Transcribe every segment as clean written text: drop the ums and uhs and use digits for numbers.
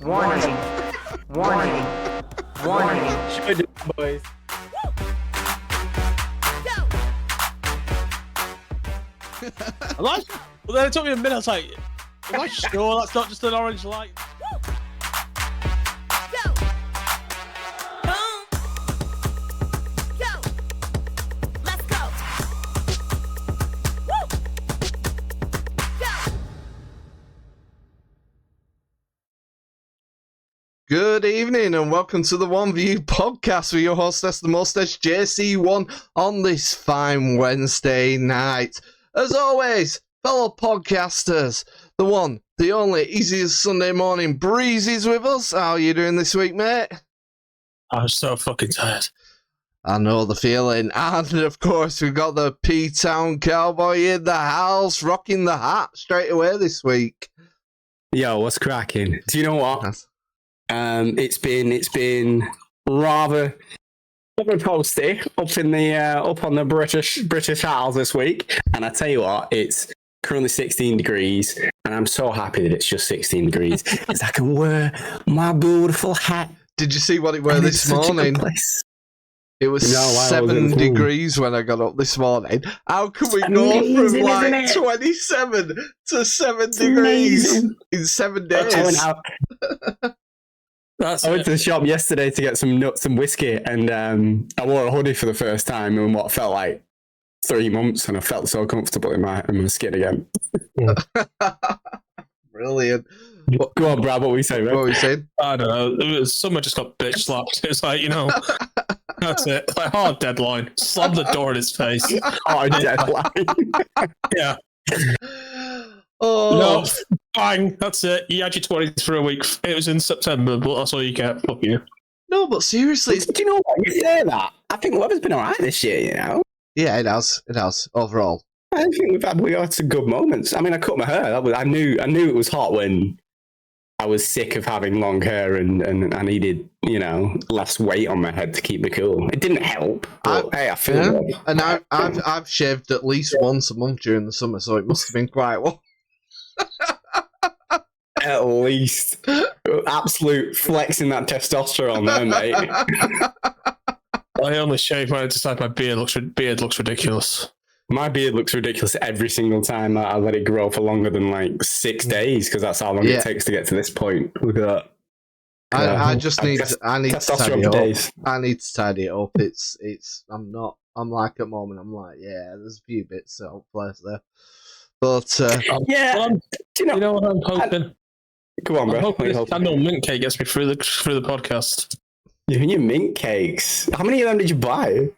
Warning. Warning. Warning. Should do, boys. Well, then it took me a minute. I was like, am I sure that's not just an orange light? Good evening and welcome to the One View podcast with your hostess, the mostess, JC1, on this fine Wednesday night. As always, fellow podcasters, the one, the only, easiest Sunday morning, Breezy's with us. How are you doing this week, mate? I'm so fucking tired. I know the feeling. And, of course, we've got the P-Town Cowboy in the house, rocking the hat straight away this week. Yo, what's cracking? Do you know what? It's been rather toasty up on the British Isles this week, and I tell you what, it's currently 16 degrees, and I'm so happy that it's just 16 degrees because I can wear my beautiful hat. Did you see what it were this morning? It was 7 degrees when I got up this morning. How can we go from like 27 to 7 degrees in 7 days? I went to the shop yesterday to get some nuts and whiskey, and I wore a hoodie for the first time in what felt like 3 months, and I felt so comfortable in my skin again. Brilliant. Go on, Brad, what were you saying, right? What were you saying? I don't know. Someone just got bitch slapped. It's like, that's it. Like, hard deadline. Slam the door in his face. Hard deadline. Yeah. Oh. No, bang. That's it. You had your 20s for a week. It was in September, but that's all you get. Fuck you. No, but seriously. Do you know what? You say that. I think the weather's been alright this year, you know? Yeah, it has. It has, overall. I think we had some good moments. I mean, I cut my hair. I knew it was hot when I was sick of having long hair and I needed, less weight on my head to keep me cool. It didn't help, but I feel it. And I've shaved at least once a month during the summer, so it must have been quite well. At least. Absolute flexing that testosterone there, mate. I only shave when I decide my beard looks ridiculous. My beard looks ridiculous every single time I let it grow for longer than like 6 days, because that's how long it takes to get to this point. Look at that. I need to tidy it up. I need to tidy it up. I'm like at the moment, I'm like, yeah, there's a few bits out place there. But yeah, you know what I'm hoping? Go on, bro. I'm hoping this candle mint cake gets me through the podcast. Your mint cakes. How many of them did you buy?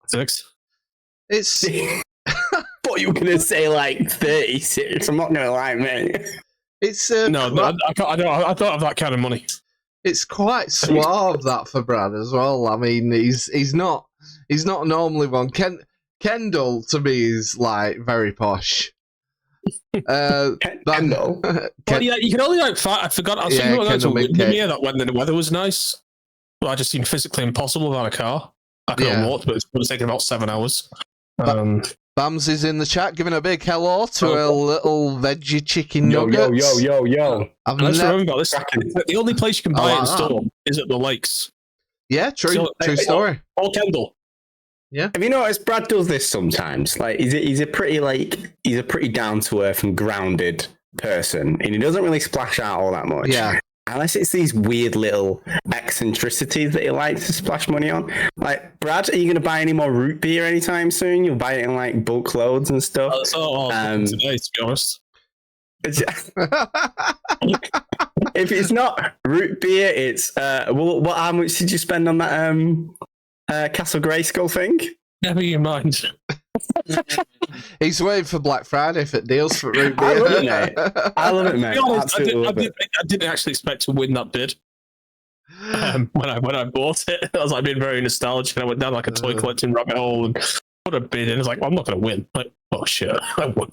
6. It's. Thought you were gonna say like 36. I'm not gonna lie, mate. It's no, I don't have that kind of money. It's quite suave that for Brad as well. I mean, he's not normally one. Kendall to me is like very posh. Kendall. Well, yeah, you can only like. I forgot. I was thinking about going to Windermere that when the weather was nice. Well, I just seemed physically impossible without a car. I could have walked, but it was taking about 7 hours. Bams is in the chat giving a big hello to a little veggie chicken nuggets. Yo. Let's remember this. The only place you can buy it in store is at the lakes. Yeah, true story. Or Kendall. Yeah. Have you noticed Brad does this sometimes? Like he's a pretty down to earth and grounded person, and he doesn't really splash out all that much. Yeah. Unless it's these weird little eccentricities that he likes to splash money on. Like, Brad, are you going to buy any more root beer anytime soon? You'll buy it in like bulk loads and stuff. Today, to be honest. If it's not root beer, it's how much did you spend on that Castle Grayskull thing? Never you mind. He's waiting for Black Friday for deals for root beer. I love it, mate. I didn't actually expect to win that bid. When I bought it, I was like being very nostalgic, and I went down like a toy collecting rabbit hole and put a bid in. I was like, well, I'm not going to win. Like, oh shit, I won.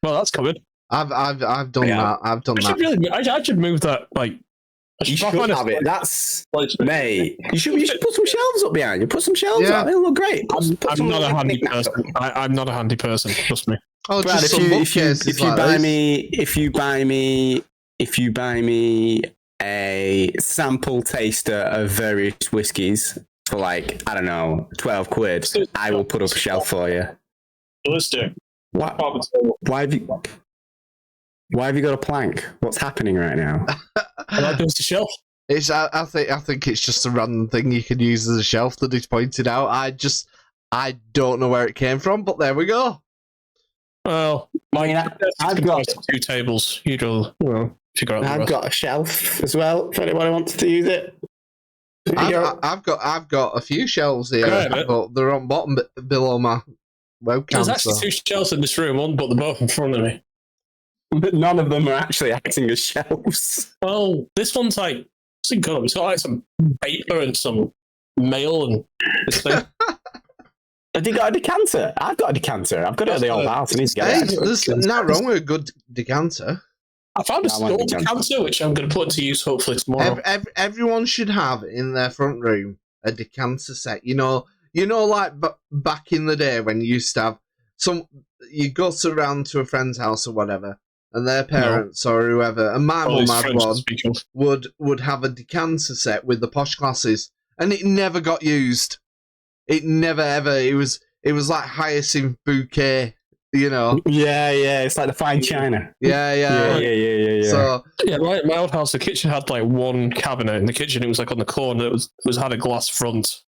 Well, that's coming. I've done that. I've done that. I should move that. Like, you should have it. That's mate. You should put some shelves up behind you. Put some shelves up. It'll look great. I'm not a handy person. I'm not a handy person. Trust me. Oh, Brad, if you buy me a sample taster of various whiskies for like, I don't know, 12 quid, I will put up a shelf for you. Realistic. What? Why have you got a plank? What's happening right now? I like goes to shelf. I think it's just a random thing you can use as a shelf that he's pointed out. I don't know where it came from, but there we go. Well, I've got 2 tables. You do well. I've got a shelf as well for anyone who wants to use it. I've got a few shelves here, but they're on bottom below my webcam. There's actually 2 shelves in this room, one, but they're both in front of me. But none of them are actually acting as shelves. Well, this one's like, it's got like some paper and some mail and this thing. Have you got a decanter? I've got a decanter. I've got it at the old house. And there's not wrong with a good decanter. I found a small decanter, which I'm going to put into use hopefully tomorrow. Everyone should have in their front room a decanter set. You know, like back in the day when you used to have you go around to a friend's house or whatever, and their parents or whoever, and my mum had one, would have a decanter set with the posh glasses, and it never got used. It never ever. It was like hyacinth bouquet. Yeah, it's like the fine china. Yeah. So my old house, the kitchen had like one cabinet in the kitchen. It was like on the corner. It was had a glass front,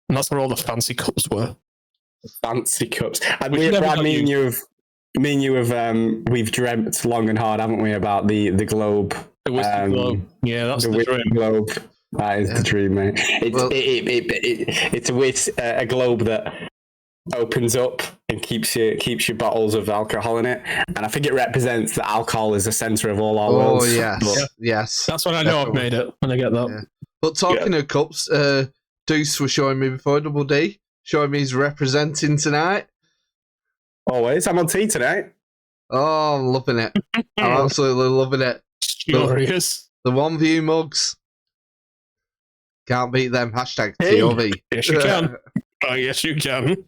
and that's where all the fancy cups were. Fancy cups. And me and you have we've dreamt long and hard, haven't we, about the globe? The whiskey globe. Yeah, that's the dream. Globe. That is the dream, mate. It's a globe that opens up and keeps your bottles of alcohol in it, and I think it represents that alcohol is the center of all our worlds. Yes. That's when I know I've made it, when I get that. Yeah. But talking of cups, Deuce was showing me before, Double D, showing me he's representing tonight. Always. I'm on tea tonight. Oh, I'm loving it. I'm absolutely loving it. Glorious. The 1View mugs. Can't beat them. Hashtag TOV. Yes, you can. Oh, yes, you can.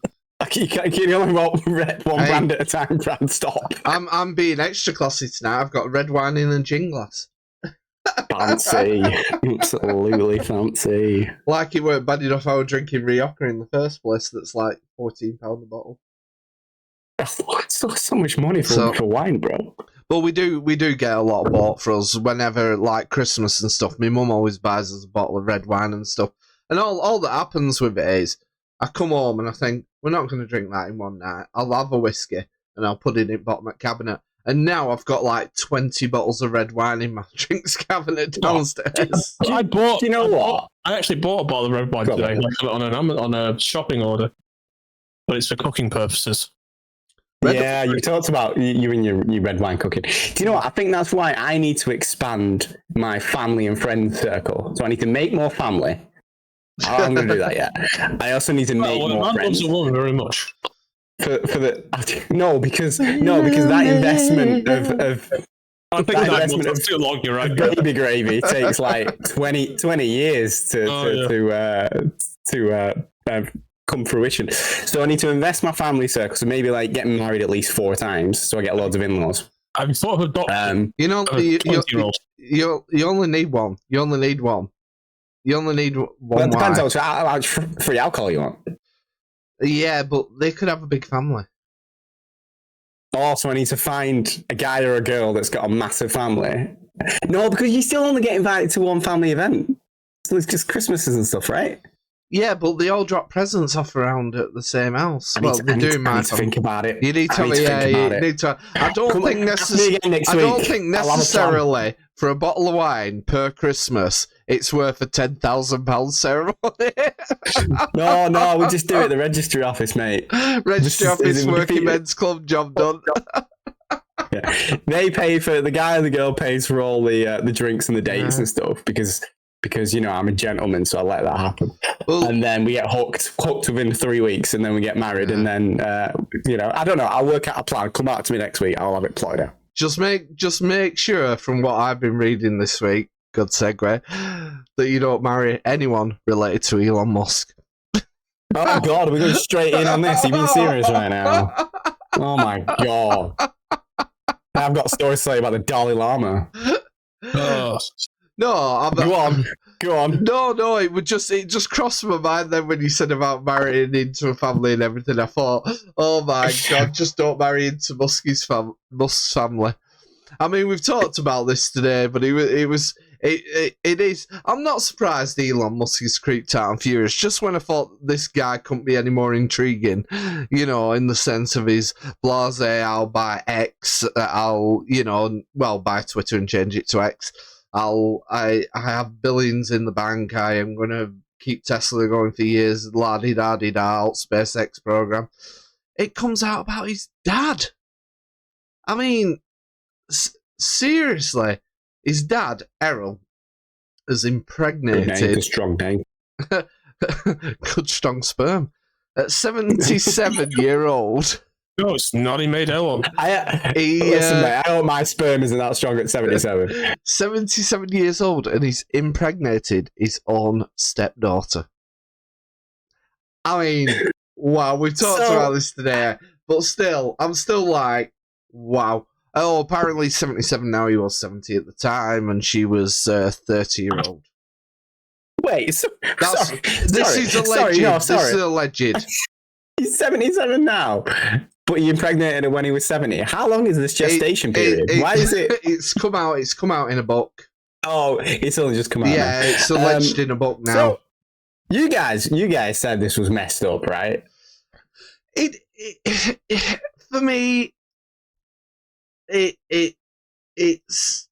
You can only want one brand at a time, Brad. Stop. I'm being extra classy tonight. I've got red wine in a gin glass. Fancy. Absolutely fancy. Like it weren't bad enough I was drinking Rioja in the first place that's like £14 a bottle. That's so much money for wine, bro. But we do get a lot bought for us whenever, like Christmas and stuff. My mum always buys us a bottle of red wine and stuff. And all that happens with it is I come home and I think, we're not going to drink that in one night. I'll have a whiskey and I'll put it in bottom of cabinet. And now I've got like 20 bottles of red wine in my drinks cabinet downstairs. I actually bought a bottle of red wine today, like on a shopping order. But it's for cooking purposes. You talked about you and your red wine cooking. Do you know what? I think that's why I need to expand my family and friends circle. So I need to make more family. I haven't going to do that yet. I also need to make more friends. Loves a woman very much. Because that investment of I think that investment too long. You're right. Baby gravy takes like 20 years to come fruition. So I need to invest my family circle. So maybe like getting married at least 4 times, so I get loads of in-laws. I've thought of adopting. You only need one. You only need one. Well, it depends how much free alcohol you want. Yeah, but they could have a big family. Also, I need to find a guy or a girl that's got a massive family. No, because you still only get invited to one family event. So it's just Christmases and stuff, right? Yeah, but they all drop presents off around at the same house. I need to think about it. You need to I don't think necessarily for a bottle of wine per Christmas, it's worth a £10,000 ceremony. No, we just do it at the registry office, mate. Registry office, working men's club, job done. Yeah. They pay for the guy and the girl pays for all the drinks and the dates and stuff because I'm a gentleman, so I let that happen. Well, and then we get hooked within 3 weeks, and then we get married, and then I don't know. I'll work out a plan. Come back to me next week. I'll have it plotted out. Just make sure, from what I've been reading this week, good segue, that you don't marry anyone related to Elon Musk. Oh God, we're going straight in on this. Are you being serious right now? Oh my God. I've got a story to say about the Dalai Lama. Oh. No, Go on. No, it just crossed my mind then when you said about marrying into a family and everything. I thought, oh my God, just don't marry into Musk's family. I mean, we've talked about this today, but it is. I'm not surprised Elon Musk is creeped out and furious. Just when I thought this guy couldn't be any more intriguing, in the sense of his blasé, I'll buy X, buy Twitter and change it to X. I have billions in the bank. I am going to keep Tesla going for years. La-di-da-di-da, SpaceX program. It comes out about his dad. I mean, seriously, his dad, Errol, has impregnated... Good strong name. Good strong sperm. At 77-year-old... No, it's not. He made Elon. Listen, mate, I hope my sperm isn't that strong at 77. 77 years old, and he's impregnated his own stepdaughter. I mean, wow, we've talked about this today, but still, I'm still like, wow. Oh, apparently he's 77 now. He was 70 at the time, and she was 30-year-old. Wait, this is alleged. This is alleged. He's 77 now, but he impregnated her when he was 70. How long is this gestation period? Why is it? It's come out in a book. Oh, it's only just come out. Yeah, now. It's alleged in a book now. So, you guys said this was messed up, right? It for me, it's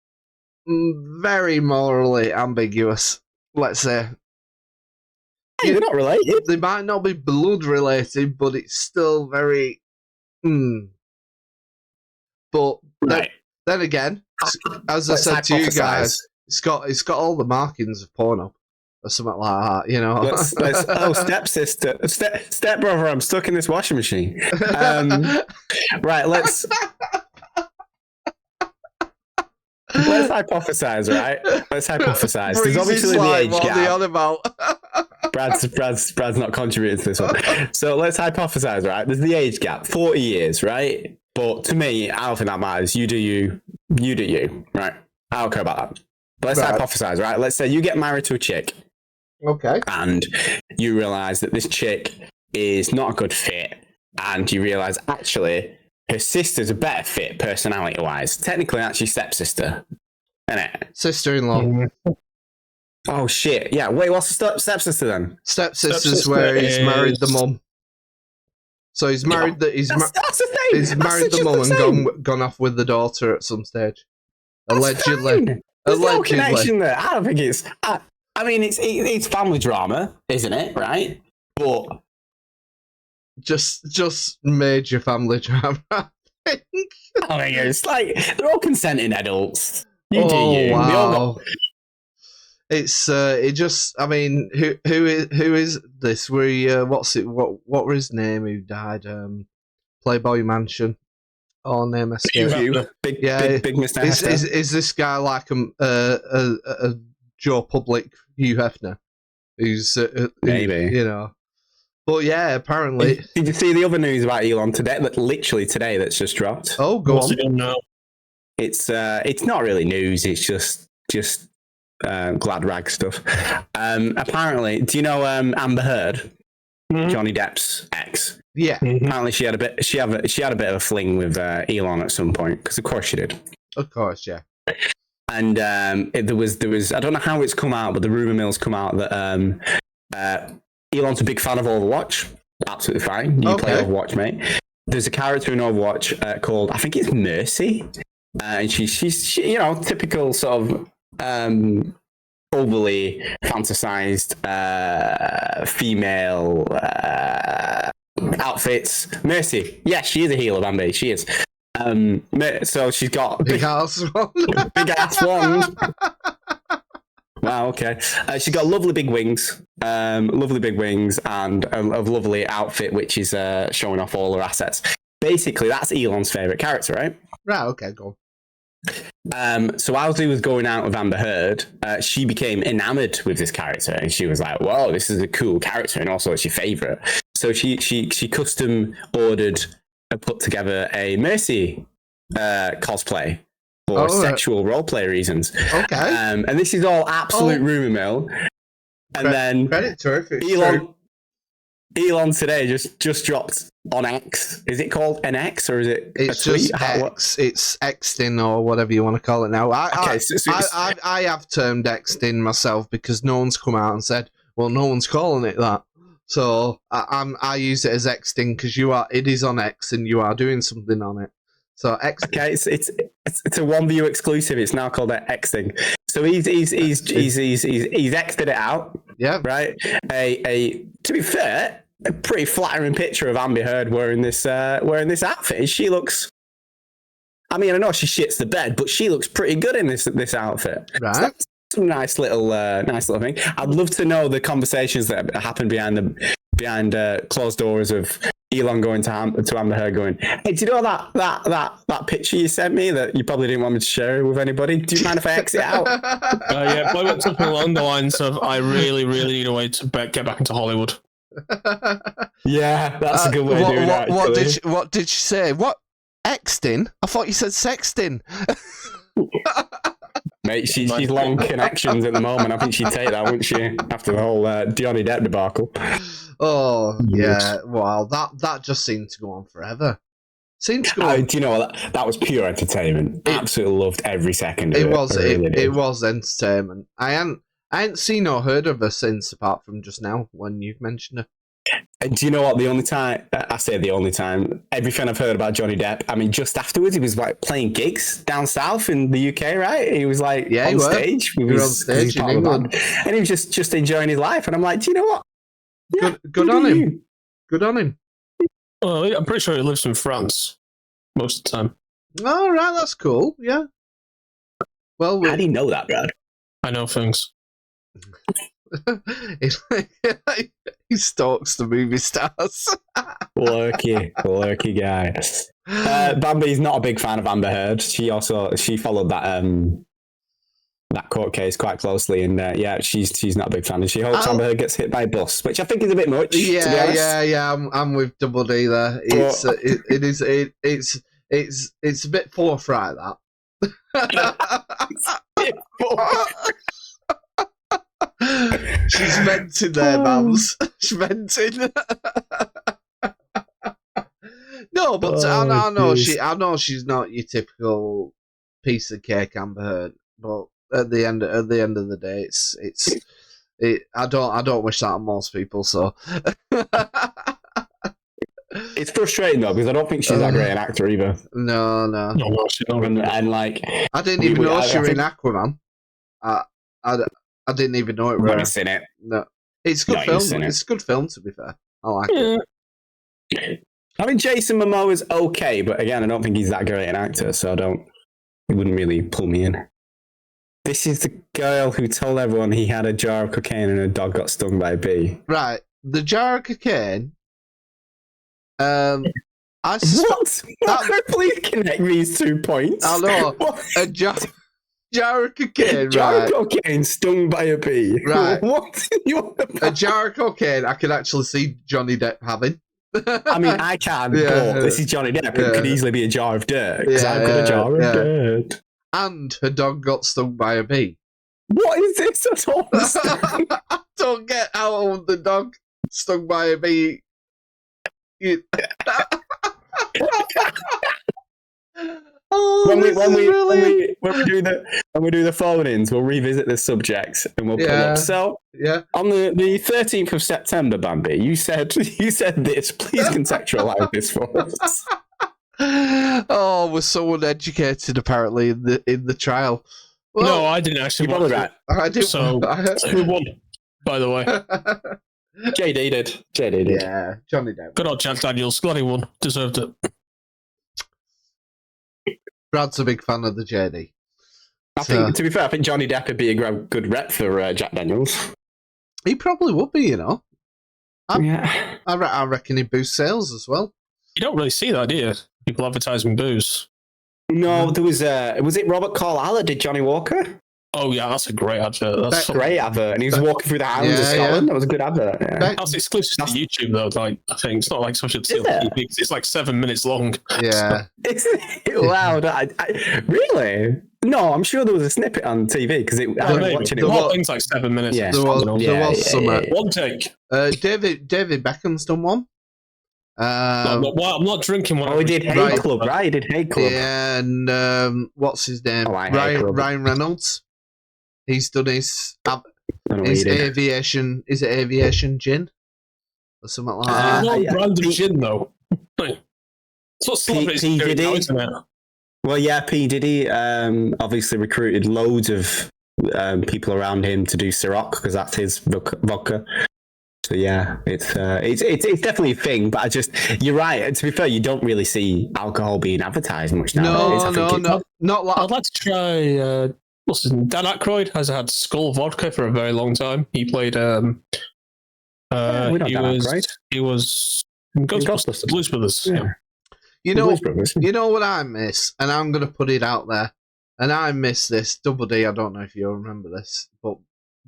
very morally ambiguous. Let's say. Hey, they're not related. They might not be blood related, but it's still very. But right. then again, as I said to you guys, it's got all the markings of porno or something like that. Stepsister, stepbrother, I'm stuck in this washing machine. Right, let's hypothesize, right? Let's hypothesize. There's obviously the age gap. Brad's not contributing to this one. So let's hypothesize, right? There's the age gap, 40 years, right? But to me, I don't think that matters. You do you, right? I don't care about that. But let's hypothesize, right? Let's say you get married to a chick. Okay. And you realise that this chick is not a good fit. And you realise, actually, her sister's a better fit personality-wise. Technically, actually, stepsister. Isn't it? Sister-in-law. Oh, shit. Yeah, wait, what's the stepsister then? Stepsister's where he's married the mum. So he's married that's the thing. He's married the mum and gone off with the daughter at some stage. Allegedly. There's no connection there. I don't think it's... I mean, it's family drama, isn't it? Right? But... Just major family drama, I think. I mean, it's like, they're all consenting adults. You do you. Wow. We all know. It's I mean, who is this? What were his name? Who died? Playboy Mansion. Or name escapes. Big Mr. Is this guy like a Joe Public Hugh Hefner? Who's maybe But yeah, apparently. Did you see the other news about Elon today? Literally today, that's just dropped. Oh, go on. No. It's not really news. It's just glad rag stuff. Apparently, do you know Amber Heard, Johnny Depp's ex? Yeah. Apparently, she had a bit of a fling with Elon at some point, because of course she did. Of course, yeah. And there was I don't know how it's come out, but the rumor mill's come out that Elon's a big fan of Overwatch. Absolutely fine. You play Overwatch, mate. There's a character in Overwatch called, I think it's Mercy, and she's typical sort of overly fantasized female outfits. Mercy, yeah, she is a healer, Bambi. She is. So she's got big ass wand. Big ass wand. Wow, okay. She's got lovely big wings, and a lovely outfit which is showing off all her assets. Basically, that's Elon's favourite character, right? Right, okay, go on. So as he was going out with Amber Heard, she became enamoured with this character, and she was like, "Whoa, this is a cool character, and also it's your favourite." So she custom ordered and put together a Mercy cosplay. for sexual roleplay reasons. Okay. And this is all absolute rumor mill. And then credit to her if it's true. Elon today just dropped on X. Is it called an X or is it It's a tweet? just X. It's Xting or whatever you want to call it now. I have termed Xting myself because no one's come out and said, well, no one's calling it that. So I use it as Xting because it is on X and you are doing something on it. So X. Okay, it's a one view exclusive. It's now called Xting. So he's X'd it out. Yeah. Right. To be fair, a pretty flattering picture of Amber Heard wearing this outfit. She looks. I mean, I know she shits the bed, but she looks pretty good in this outfit. Right. So that's a nice little thing. I'd love to know the conversations that happened behind closed doors of Elon going to Amber Heard going, hey, do you know that picture you sent me that you probably didn't want me to share with anybody? Do you mind if I exit out? Yeah, I went something along the lines of, I really, really need a way to get back into Hollywood. Yeah, that's a good way of doing it. What did she say? What? Xting? I thought you said sexting. Mate, she's long connections at the moment. I think she'd take that, wouldn't she? After the whole Johnny Depp debacle. Oh, yeah. Wow, that just seemed to go on forever. Seemed to go on. Do you know what? That was pure entertainment. Absolutely loved every second of it. It was entertainment. I hadn't seen or heard of her since, apart from just now when you've mentioned her. And do you know what? The only time, everything I've heard about Johnny Depp, I mean, just afterwards, he was like playing gigs down south in the UK, right? He was like on stage. He was on stage in England. And he was just enjoying his life. And I'm like, do you know what? Yeah, good on him. Good on him. Well, I'm pretty sure he lives in France most of the time. All right, that's cool. Yeah. Well, how do you know that, Brad? I know things. He stalks the movie stars. Lurky guy. Bambi's not a big fan of Amber Heard. She followed that court case quite closely, and she's not a big fan, and she hopes Amber Heard gets hit by a bus, which I think is a bit much. Yeah. I'm with Double D there. It's a bit forthright that. She's venting there, Mams. She's venting. No, but I know she's not your typical piece of cake, Amber Heard. But at the end of the day, I don't wish that on most people. So it's frustrating though because I don't think she's that great an actor either. No, she's not. And like, I didn't even know she was in Aquaman. I didn't even know it. I've seen it. No, it's a good film. It's a good film, to be fair. I like it. I mean, Jason Momoa's okay, but again, I don't think he's that great an actor, so it wouldn't really pull me in. This is the girl who told everyone he had a jar of cocaine and her dog got stung by a bee. Right, the jar of cocaine. What? Please connect these 2 points. I know. A jar of cocaine, jar of cocaine stung by a bee. Right. What? A jar of cocaine I could actually see Johnny Depp having. I mean, I can, but this is Johnny Depp. It could easily be a jar of dirt, because I've got a jar of dirt. And her dog got stung by a bee. What is this at all? I don't get how the dog stung by a bee. When we do the phone-ins, we'll revisit this subject and we'll pull up. So, on the 13th of September, Bambi, you said this. Please contextualize this for us. Oh, we're so uneducated apparently in the trial. Well, no, I didn't actually. You're probably right. I did. So who won? By the way, JD did. Yeah, Johnny Depp. Good old Jack Daniels. Glad he won. Deserved it. Brad's a big fan of the JD. I think, to be fair, I think Johnny Depp would be a good rep for Jack Daniels. He probably would be, you know. I reckon he'd boost sales as well. You don't really see that, do you? People advertising booze. No, there was it Robert Carlyle that did Johnny Walker? Oh yeah, that's a great advert. That's Great advert, and he was walking through the Highlands of Yeah, Scotland. That was a good advert. Yeah. That's exclusive to YouTube though. Like I think it's not like social Is it? TV. It's like 7 minutes long. Yeah. Isn't it loud? Really? No, I'm sure there was a snippet on TV because I was Maybe. watching it. The whole thing's like 7 minutes. Yeah. There was some. One take. David Beckham's done one. I'm not drinking one. Oh, he did Hate Right. Club, right? He did Hate Club. Yeah, and what's his name? Oh, I hate Club. Ryan Reynolds. He's done his I don't know what he did. aviation. Is it aviation gin or something like It's that? not yeah. brand of gin though. It's what celebrities P. do now, Diddy? isn't it? Well, yeah, P. Diddy obviously recruited loads of people around him to do Ciroc because that's his vodka. So yeah, it's definitely a thing. But you're right. To be fair, you don't really see alcohol being advertised much nowadays. No, not like. I'd like to try. What's his name? Dan Aykroyd has had Skull vodka for a very long time. He played. we know Dan Aykroyd. He was in Ghostbusters. Blues Brothers. Yeah. You know what I miss, and I'm gonna put it out there, and I miss this. Double D. I don't know if you'll remember this, but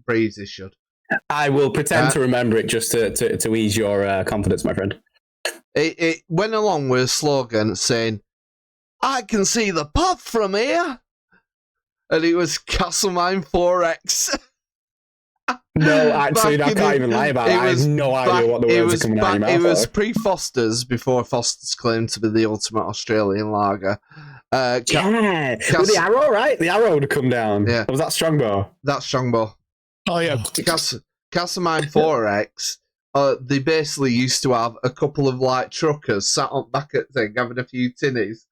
Breezy should. I will pretend to remember it just to ease your confidence, my friend. It went along with a slogan saying, "I can see the pub from here," and it was Castlemine 4X. No, actually, I can't even lie about it. I have no idea what the words are coming out of your mouth. It was pre-Foster's, before Foster's claimed to be the ultimate Australian lager. With the arrow, right? The arrow would come down. Yeah. Or was that Strongbow? That's Strongbow. Oh yeah. Castlemine 4X, they basically used to have a couple of like truckers sat on back at thing having a few tinnies,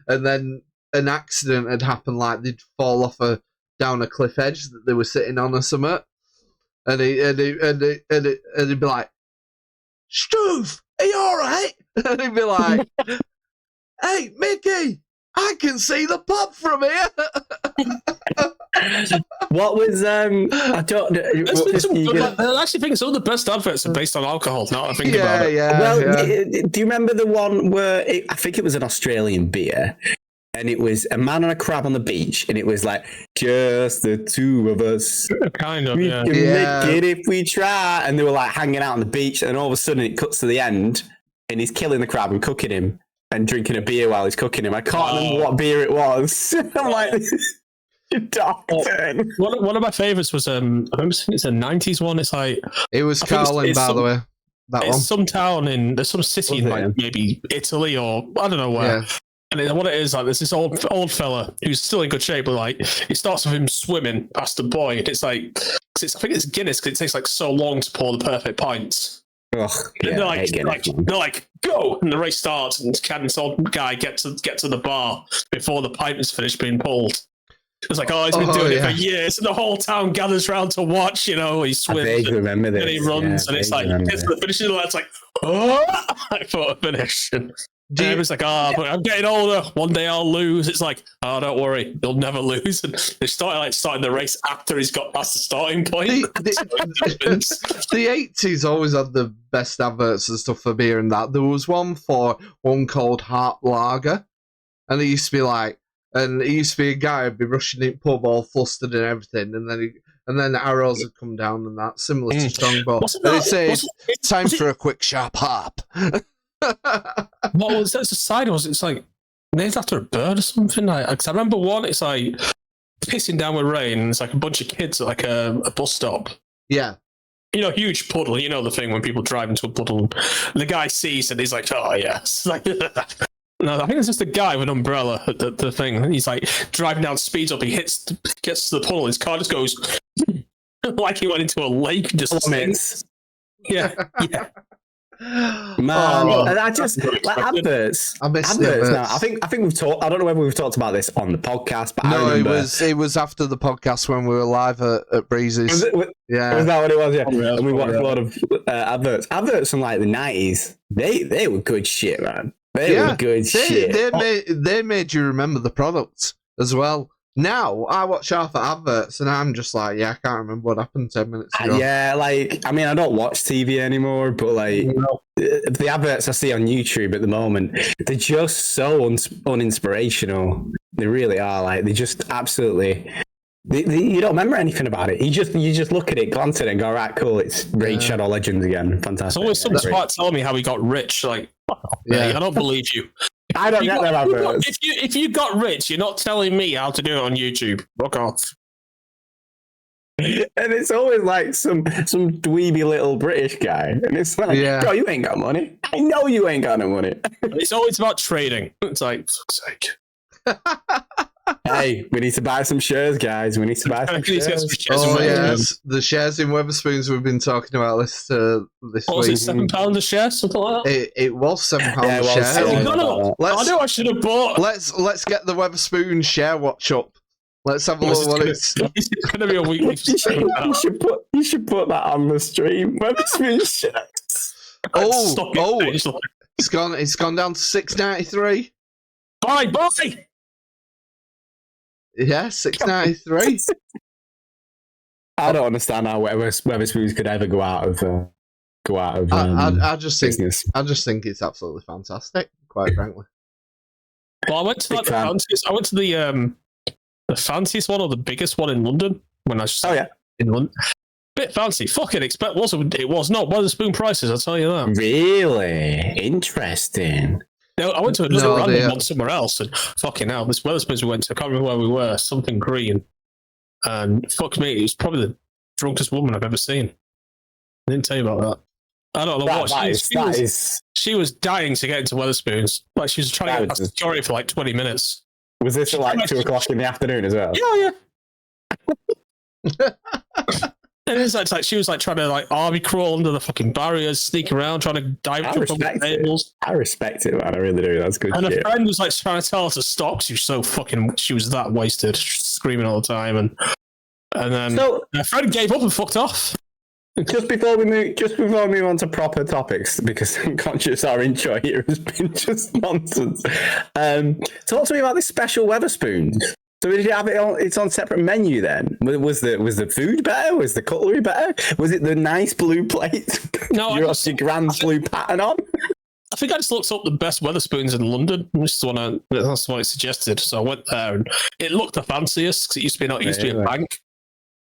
and then an accident had happened, like they'd fall off down a cliff edge that they were sitting on or something, and he'd be like, "Struve, are you all right?" And he'd be like, "Hey, Mickey, I can see the pub from here." What was I don't I actually think some of the best adverts are based on alcohol. Now I think about it. Do you remember the one where I think it was an Australian beer, and it was a man and a crab on the beach, and it was like just the two of us. Kind of. We Yeah. can make it if we try, and they were like hanging out on the beach, and all of a sudden it cuts to the end, and he's killing the crab and cooking him and drinking a beer while he's cooking him. I can't remember what beer it was. I'm like. One of my favorites was I remember it's a 90s one. It's like it was Carlin, by the way. That one. Some town there's some city in like maybe Italy or I don't know where. Yeah. And what it is, like, there's this old fella who's still in good shape, but like it starts with him swimming past a boy, and it's like, I think it's Guinness because it takes like so long to pour the perfect pints. Ugh, yeah, And they're like, go, and the race starts, and can this old guy get to the bar before the pint is finished being pulled? It's like, he's been doing it for years, and the whole town gathers around to watch. You know, he swims, I vaguely remember this. And he runs, and it's like, gets to the finish, and it's like, I thought finish. And it's like, but I'm getting older. One day I'll lose. It's like, don't worry, you'll never lose. And they starting the race after he's got past the starting point. The 80s always had the best adverts and stuff for beer and that. There was one called Heart Lager, and it used to be like, and it used to be a guy who'd be rushing in pub all flustered and everything, and then the arrows would come down and that, similar to Strongbow. And it says, time for a quick sharp hop. What was that? It's a side, was it's like named after a bird or something? Because I remember one, it's like pissing down with rain, and it's like a bunch of kids at like a bus stop. Yeah. You know, huge puddle. You know the thing when people drive into a puddle, and the guy sees and he's like, oh yes. Like, no, I think it's just a guy with an umbrella at the thing. And he's like driving down, speeds up, he gets to the puddle, his car just goes like he went into a lake. Just yeah. Man, I just like adverts. I miss adverts now. I think we've talked. I don't know whether we've talked about this on the podcast, but no, I remember it was after the podcast when we were live at Breezy's. Yeah, was that what it was? Yeah, and we watched a lot of adverts. Adverts from like the 90s. They were good shit, man. They were good shit. They made you remember the product as well. Now I watch half adverts and I'm just like, I can't remember what happened 10 minutes ago. Yeah, like I mean, I don't watch TV anymore, but like the adverts I see on YouTube at the moment, they're just so uninspirational. They really are. Like they just absolutely You don't remember anything about it. You just look at it, glance at it, and go, right, cool. It's Raid Shadow Legends again. Fantastic. It's always some twat telling me how he got rich. Like, Yeah. I don't believe you. I don't get them adverts. If you got rich, you're not telling me how to do it on YouTube. Fuck off. And it's always like some dweeby little British guy, and it's like, bro, you ain't got money. I know you ain't got no money. It's always about trading. It's like, fuck's sake. Hey, we need to buy some shares, guys. We need to buy some shares. Oh yes, the shares in Weatherspoons we've been talking about this week. Was it £7 a share, something like that? It was £7 a share. I knew I should have bought. Let's get the Weatherspoon share watch up. Let's have a look what it's. It's going to be a weekly. You should put that on the stream. Weatherspoon shares. It's gone down to $6.93. Bye. Yeah, $6.93. I don't understand how Weatherspoons could ever go out of. I just think business. I just think it's absolutely fantastic, quite frankly. Well, I went to the fanciest one or the biggest one in London when I was in London. Bit fancy. Fucking expect it was not Weatherspoon prices, I'll tell you that. Really interesting. No, I went to another random one somewhere else, and fucking hell, this Weatherspoons we went to, I can't remember where we were, something green. And fuck me, it was probably the drunkest woman I've ever seen. I didn't tell you about that. I don't know what. She was dying to get into Weatherspoons. Like, she was trying to get past the security for like 20 minutes. Was this at like 2 o'clock in the afternoon as well? Yeah. And it's like she was like trying to like army crawl under the fucking barriers, sneak around, trying to dive through the tables. I respect it, man. I really do. That's good. And a friend was like trying to tell her to stop. She was that wasted, screaming all the time, and then her friend gave up and fucked off. Just before we move on to proper topics, because I'm conscious our intro here has been just nonsense. Talk to me about this special Weatherspoons. So did you have it on? It's on separate menu then. Was the food better? Was the cutlery better? Was it the nice blue plate? No, your grand blue pattern on. I think I just looked up the best Weatherspoons in London. That's the one it suggested. So I went there, and it looked the fanciest because it used to be a bank.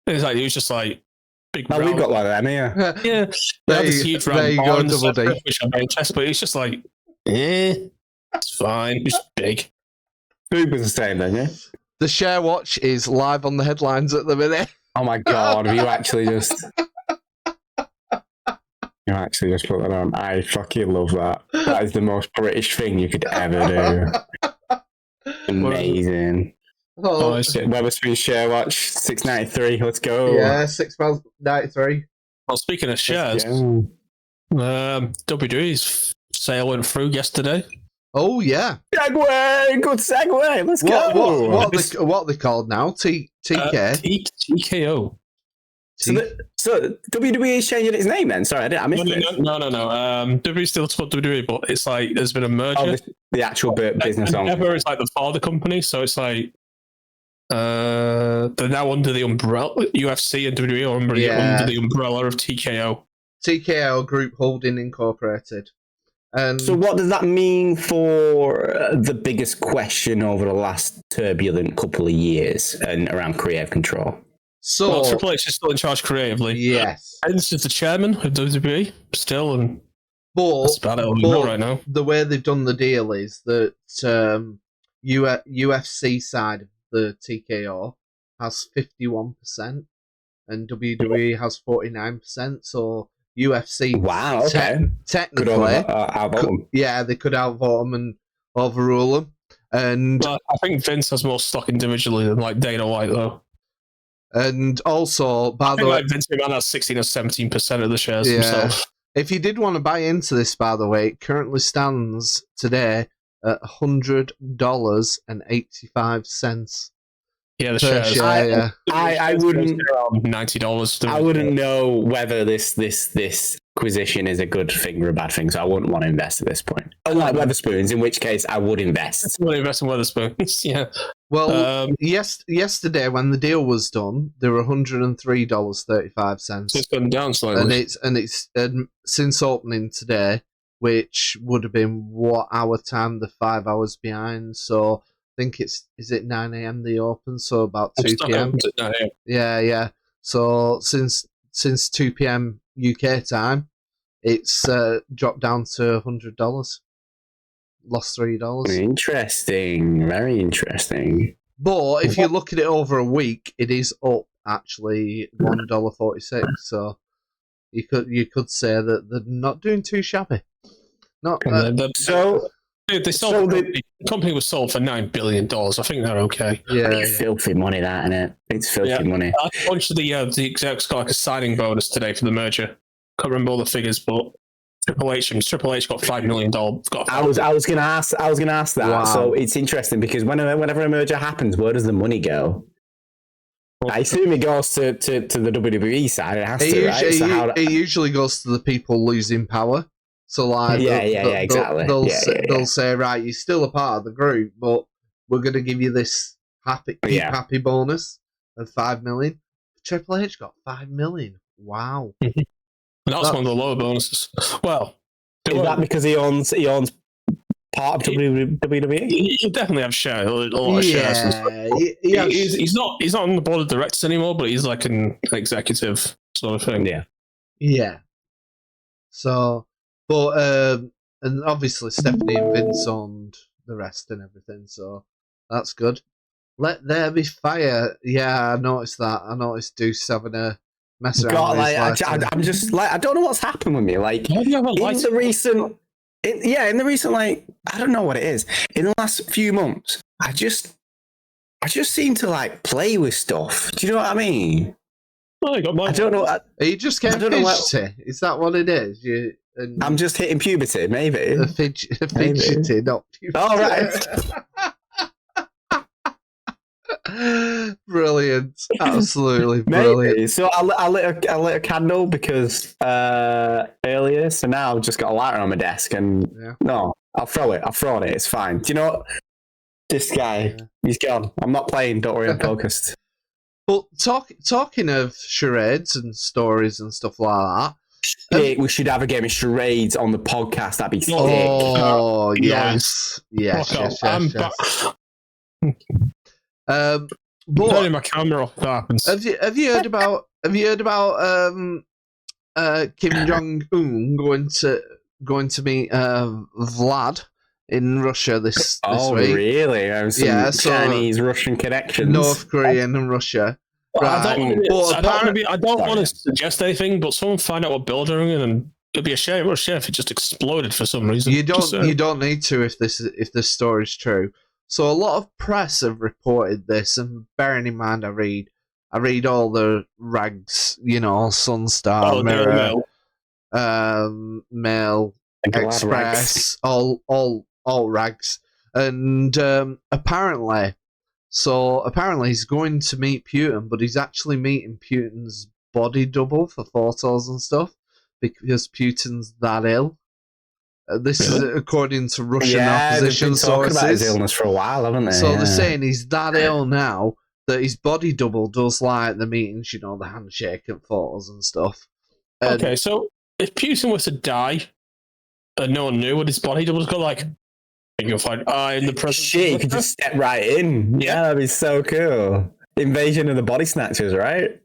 It was just like big. No, we've got one of them here. Yeah, they have this huge round bar and stuff, which I'm very interested. But it's just like, it's fine. It's big. Food was the same then, yeah. The share watch is live on the headlines at the minute. Oh my god, have you actually just put that on? I fucking love that. That is the most British thing you could ever do. Amazing. Weatherspoon share watch, $6.93. Let's go. Yeah, £6.93. Well, speaking of shares, WWE's sale went through yesterday. Oh yeah, segue. Good segue. Let's go. What are they called now? TK. TKO. So WWE is changing its name then? Sorry, I missed it. No. WWE still called WWE, but it's like there's been a merger. The actual business owner. Endeavor is like the father company, so it's like they're now under the umbrella. UFC and WWE are under the umbrella of TKO. TKO Group Holding Incorporated. So what does that mean for the biggest question over the last turbulent couple of years and around creative control? So Triple H is still in charge creatively. Yes. Vince is the chairman of WWE still, and that's about all we know right now. The way they've done the deal is that UFC side of the TKO has 51% and WWE has 49%. So UFC, technically, they could outvote them and overrule them. And but I think Vince has more stock individually than like Dana White, though. And also, by the way, Vince McMahon has 16 or 17% of the shares himself. If you did want to buy into this, by the way, it currently stands today at $100.85. Yeah, the shares. Share, I wouldn't around $90. I wouldn't know whether this acquisition is a good thing or a bad thing, so I wouldn't want to invest at this point. Unlike Weatherspoons, in which case I would invest. I would invest in Weatherspoons. Yeah. Well, yesterday when the deal was done, there were $103.35. It's gone down slightly, and it's since opening today, which would have been our time, the 5 hours behind. So think is it 9 a.m. they open, so about 2 It's not p.m. open at 9 a.m. Yeah. So since 2 p.m. UK time, it's dropped down to $100. Lost $3. Interesting. Very interesting. But if you look at it over a week, it is up actually $1.46. So you could say that they're not doing too shabby. Not They sold the company was sold for $9 billion. I think they're okay. yeah. Filthy money, that, isn't it? It's filthy money. A bunch of the execs got like a signing bonus today for the merger. Can't remember all the figures, but Triple H got $5 million. I was gonna ask that. Wow. So it's interesting because whenever a merger happens, where does the money go? I assume it goes to the WWE side. It has to, right? It usually goes to the people losing power. So like, exactly. They'll say, right, you're still a part of the group, but we're going to give you this happy bonus of $5 million. Triple H got $5 million. Wow. And that's one of the lower bonuses. Well, is that because he owns part of WWE? He definitely have shares, a lot of shares. And stuff. He's not on the board of directors anymore, but he's like an executive sort of thing. Yeah. So. But and obviously Stephanie and Vince owned the rest and everything, so that's good. Let there be fire. Yeah, I noticed that. I noticed Deuce having a mess around. I'm just like, I don't know what's happened with me. Like in the recent, like, I don't know what it is. In the last few months, I just seem to like play with stuff. Do you know what I mean? I don't know. Are you just getting fidgety? Is that what it is? I'm just hitting puberty, maybe. Fidgety, not puberty. All right. Brilliant. Absolutely brilliant. Maybe. So I lit a candle because earlier, so now I've just got a lighter on my desk and no, I'll throw it. It's fine. Do you know what? This guy, he's gone. I'm not playing, don't worry, I'm focused. But talking of charades and stories and stuff like that, we should have a game of charades on the podcast. That'd be sick. Oh yes. But turning my camera off. That happens. Have you heard about Kim Jong Un going to meet Vlad in Russia this week? Oh really? Some Chinese Russian connections. North Korean and Russia. Right. I don't want to suggest anything, but someone find out what build they're in, and it'd be a shame. What a shame if it just exploded for some reason. You don't need to if this story's true. So a lot of press have reported this, and bearing in mind, I read all the rags, Sunstar, Mirror, Mail, Express, all rags, and apparently he's going to meet Putin, but he's actually meeting Putin's body double for photos and stuff because Putin's that ill. This is according to Russian opposition sources. Talking about his illness for a while, haven't they? So they're saying he's that ill now that his body double does like the meetings, the handshake and photos and stuff. Okay, so if Putin was to die and no one knew what his body double was got like, you'll find in the president. Shit, you could just step right in. Yeah, that'd be so cool. Invasion of the body snatchers, right?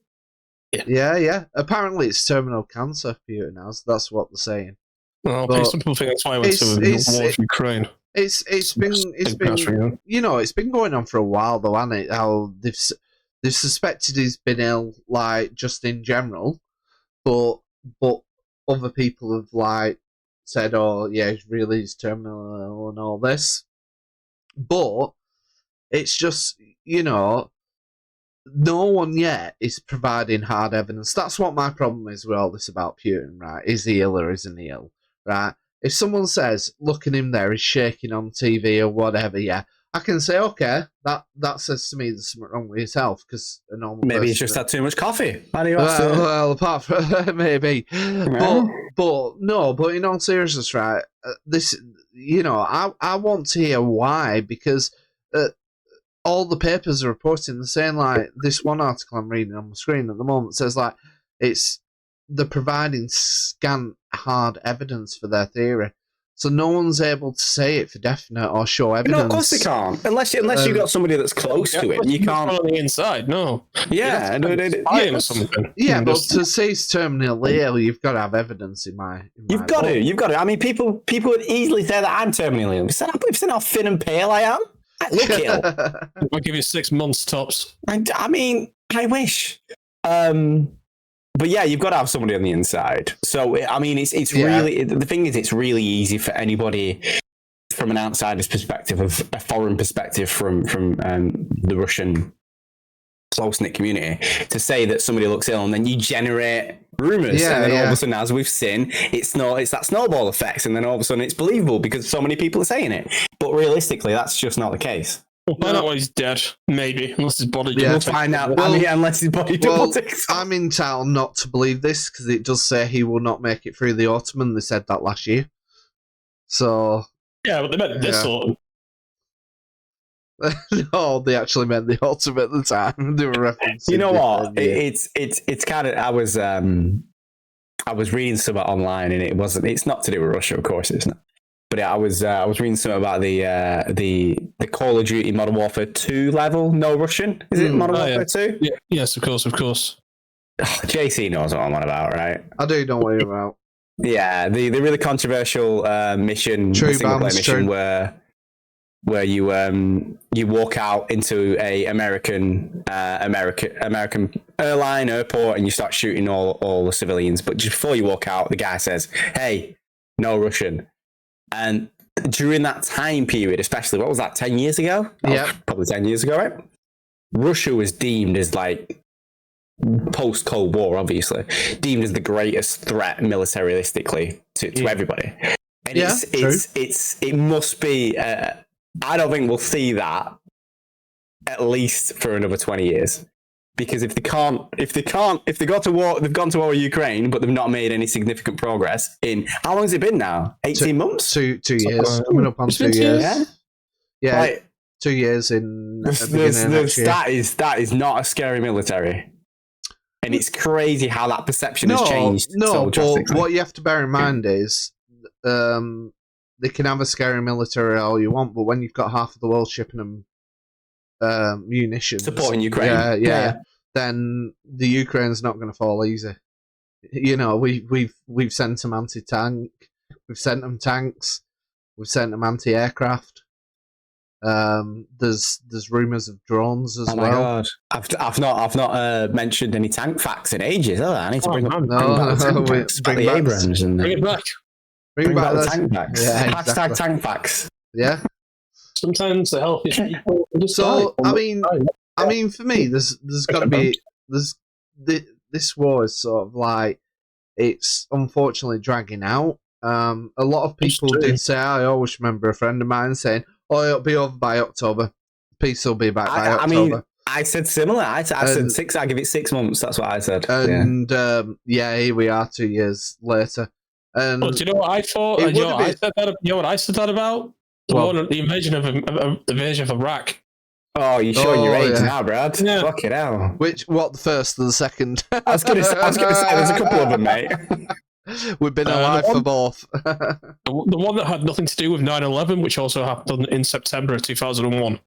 Yeah. Apparently it's terminal cancer Putin has. That's what they're saying. Well, some people think that's why I went to the war with Ukraine. It's been going on for a while though, hasn't it? How they've suspected he's been ill, like just in general, but other people have like said, "Oh yeah, he's terminal and all this," but it's just no one yet is providing hard evidence. That's what my problem is with all this about Putin, right? Is he ill or isn't he ill? Right? If someone says, look at him there, he's shaking on TV or whatever, I can say, okay, that says to me there's something wrong with his health, because a normal maybe he's just had too much coffee. Well, apart from maybe. Yeah. But in all seriousness, right, this, I want to hear why, because all the papers are reporting, they're saying, like, this one article I'm reading on the screen at the moment says, like, they're providing scant hard evidence for their theory. So no one's able to say it for definite or show evidence. No, of course they can't. Unless you've got somebody that's close to it. You can't. On the inside, no. Yeah, Something. Yeah, but to say it's terminally ill, you've got to have evidence You've got to. I mean, people would easily say that I'm terminally ill. You've seen how thin and pale I am. I look ill. I'll give you 6 months tops. I mean, I wish. But yeah, you've got to have somebody on the inside. So I mean, it's really, the thing is, it's really easy for anybody from an outsider's perspective, of a foreign perspective from the Russian close-knit community, to say that somebody looks ill, and then you generate rumors, and then all of a sudden, as we've seen, it's that snowball effect, and then all of a sudden it's believable because so many people are saying it. But realistically, that's just not the case. We'll find out when he's dead, maybe, unless his body We'll find out. Unless his body double ticks. I'm entitled not to believe this because it does say he will not make it through the autumn, and they said that last year. So yeah, but they meant this autumn. No, they actually meant the autumn at the time. They were referencing. You know what? It's kind of. I was reading something online, and it's not to do with Russia, of course, it's not. But yeah, I was reading something about the Call of Duty Modern Warfare 2 level. No Russian, is it Modern Warfare 2? Yeah. Yes, of course. JC knows what I'm on about, right? I do know what you're about. Yeah, the really controversial mission, single player mission, where you walk out into a American airline airport and you start shooting all the civilians. But just before you walk out, the guy says, "Hey, no Russian." And during that time period, especially, what was that, 10 years ago? Yeah. Probably 10 years ago, right? Russia was deemed as, like, post-Cold War, obviously, deemed as the greatest threat militaristically to everybody. And it must be, I don't think we'll see that at least for another 20 years. Because if they've gone to war with Ukraine, but they've not made any significant progress in, how long has it been now? 18 months? 2 years. Coming up on 2 years. Yeah. Like, 2 years in the beginning of next year. That is not a scary military. And it's crazy how that perception has changed. No, but what you have to bear in mind is they can have a scary military all you want, but when you've got half of the world shipping them munitions, supporting Ukraine, then the Ukraine's not going to fall easy. You know, we've sent them anti-tank, we've sent them tanks, we've sent them anti-aircraft. There's rumours of drones as well. Oh my god! I've not mentioned any tank facts in ages. I need to bring back the Abrams and bring it back. Bring back the tank facts. Yeah, exactly. Hashtag tank facts. Yeah. Sometimes the healthiest people just so I mean, for me, there's got to be this war is sort of like, it's unfortunately dragging out. A lot of people did say, I always remember a friend of mine saying, "Oh, it'll be over by October. Peace will be back by October." I mean, I said similar. I said 6. I give it 6 months. That's what I said. And here we are 2 years later. And do you know what I thought? You know what I said that about? The invasion of Iraq. Oh, you're showing your age now, Brad. Yeah. Fuck it out. What, the first or the second? I was gonna say there's a couple of them, mate. We've been alive for both. The one that had nothing to do with 9/11, which also happened in September of 2001.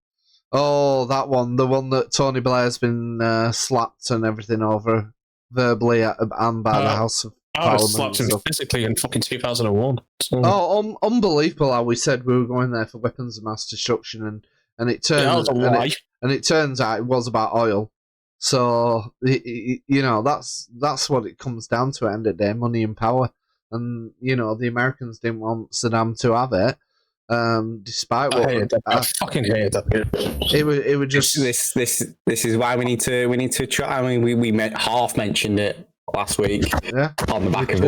Oh, that one. The one that Tony Blair's been slapped and everything over verbally and by the House of Parliament. I was slapped him physically in fucking 2001. So. Oh, unbelievable how we said we were going there for weapons of mass destruction, and it turned that was a lie. And it turns out it was about oil. So, you know, that's what it comes down to at the end of the day, money and power. And, you know, the Americans didn't want Saddam to have it, despite what... I fucking hate that. It would just... This is why we need to try. I mean, we half mentioned it last week on the back of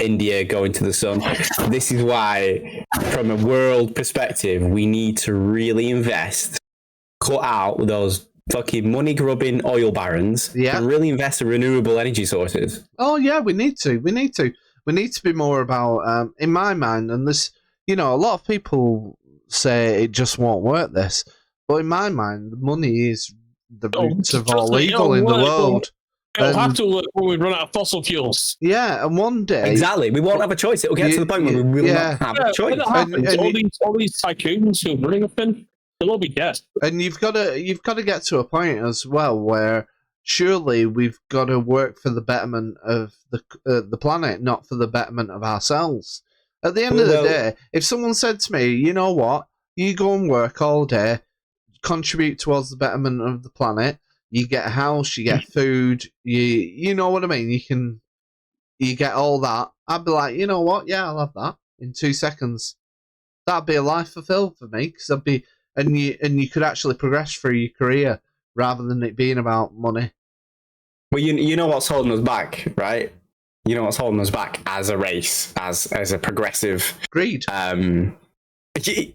India going to the sun. This is why, from a world perspective, we need to really invest, cut out those fucking money grubbing oil barons, and really invest in renewable energy sources. Oh yeah, we need to be more about, in my mind, and this, you know, a lot of people say it just won't work, this, but in my mind, money is the roots of all evil in the world. It'll have to work when we run out of fossil fuels. Yeah, and one day... Exactly. We won't have a choice. It'll get to the point where we will not have a choice. When that happens, all these tycoons who are running up in, they'll all be dead. And you've got to get to a point as well where surely we've got to work for the betterment of the planet, not for the betterment of ourselves. At the end of the day, if someone said to me, you know what, you go and work all day, contribute towards the betterment of the planet, you get a house, you get food, you know what I mean, you get all that, I'd be like, you know what, yeah, I'll have that in 2 seconds. That'd be a life fulfilled for me, because I'd be, and you could actually progress through your career rather than it being about money. Well, you know what's holding us back, right? You know what's holding us back as a race, as a progressive... Greed. I mean,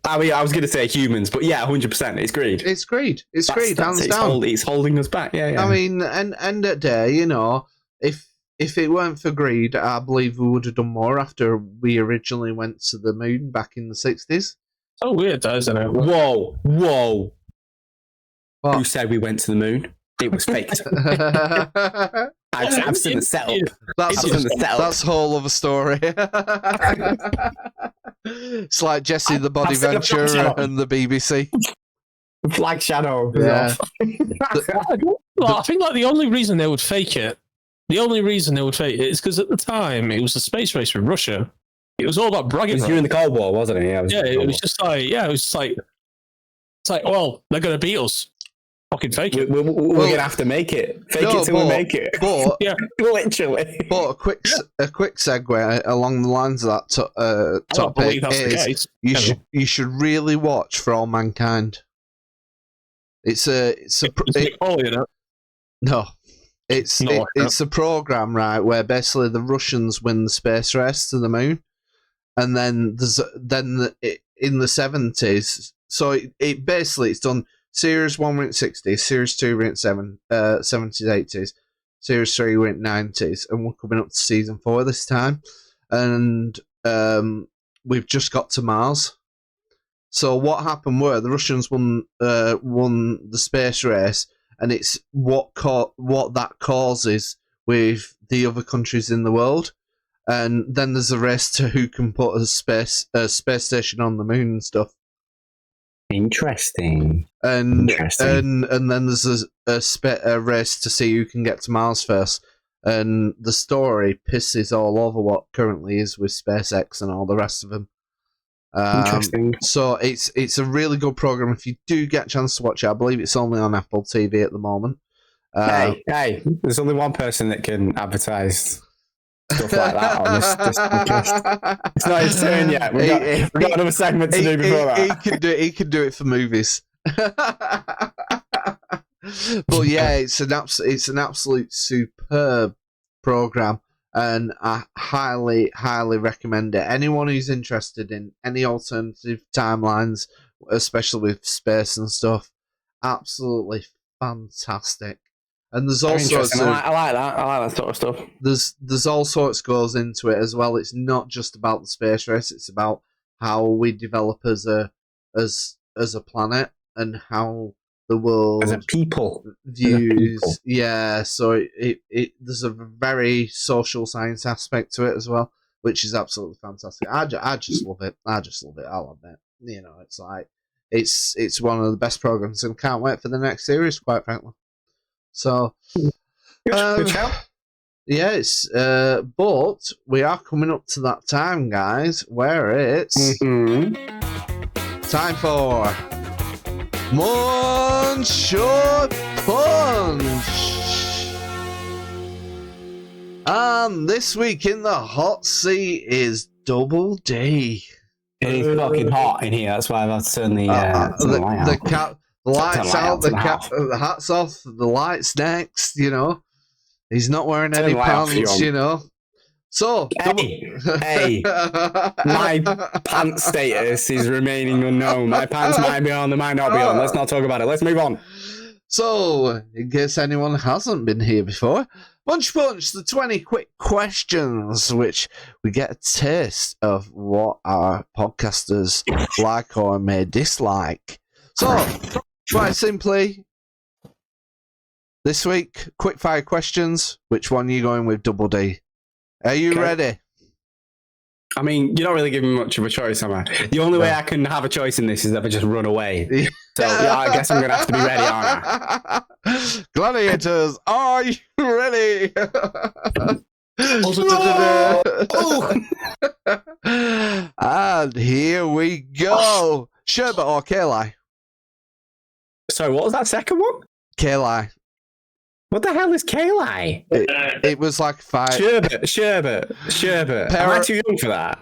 I was going to say humans, but yeah, 100%. It's greed. It's greed. It's greed, hands down. It's holding us back, yeah. I mean, and end of the day, you know, if it weren't for greed, I believe we would have done more after we originally went to the moon back in the 60s. So weird, though, isn't it? Whoa. What? Who said we went to the moon? It was faked. I've seen the setup. That's a whole other story. It's like Jesse the Body Ventura and the BBC. Flag shadow. Yeah. I think like the only reason they would fake it is because at the time it was a space race with Russia. It was all about bragging. It was during the Cold War, wasn't it? Yeah, it was just like, it's like, well, they're going to beat us. Fucking fake it. We're going to have to make it. Fake it till we make it. But, yeah, literally. But a quick segue along the lines of that topic is you should really watch For All Mankind. It's a program, right, where basically the Russians win the space race to the moon, and then in the 70s. So it basically it's done. Series 1 went 60s, Series 2 went 70s, 80s, Series 3 went 90s, and we're coming up to Season 4 this time. And we've just got to Mars. So what happened were the Russians won the space race, and it's what that causes with the other countries in the world. And then there's a race to who can put a space station on the moon and stuff. Interesting. And then there's a race to see who can get to Mars first. And the story pisses all over what currently is with SpaceX and all the rest of them. Interesting. So it's a really good program. If you do get a chance to watch it, I believe it's only on Apple TV at the moment. Hey, there's only one person that can advertise stuff like that on this podcast. It's not his turn yet. We've got another segment to do before that. He can do it for movies. But yeah, it's an absolute superb program, and I highly recommend it. Anyone who's interested in any alternative timelines, especially with space and stuff, absolutely fantastic. And there's all sorts of, I like that sort of stuff. There's all sorts goes into it as well. It's not just about the space race. It's about how we develop as a planet and how the world as a people views. Yeah, so it there's a very social science aspect to it as well, which is absolutely fantastic. I just love it. I'll admit. You know, it's like it's one of the best programs, and can't wait for the next series. Quite frankly. So, good shout. Yes, but we are coming up to that time, guys, where it's time for Munch or Punch. And this week in the hot seat is Double D. It is fucking hot in here. That's why I've had to turn the light out. The lights out, the hat's off, the lights next, you know. He's not wearing any pants, you know. So, hey, my pants status is remaining unknown. My pants might be on, they might not be on. Let's not talk about it. Let's move on. So, in case anyone hasn't been here before, Munch Punch, the 20 quick questions, which we get a taste of what our podcasters like or may dislike. So, quite simply, This week, quick fire questions. Which one are you going with, Double D? Are you Okay. ready? I mean, you're not really giving me much of a choice, am I? The only way I can have a choice in this is if I just run away. So yeah, I guess I'm going to have to be ready, aren't I? Gladiators, are you ready? And here we go. Sherbet or Kaylee? Sorry, what was that second one? Kaylee. What the hell is Kaylee? It was like 5. Sherbet. Am I too young for that?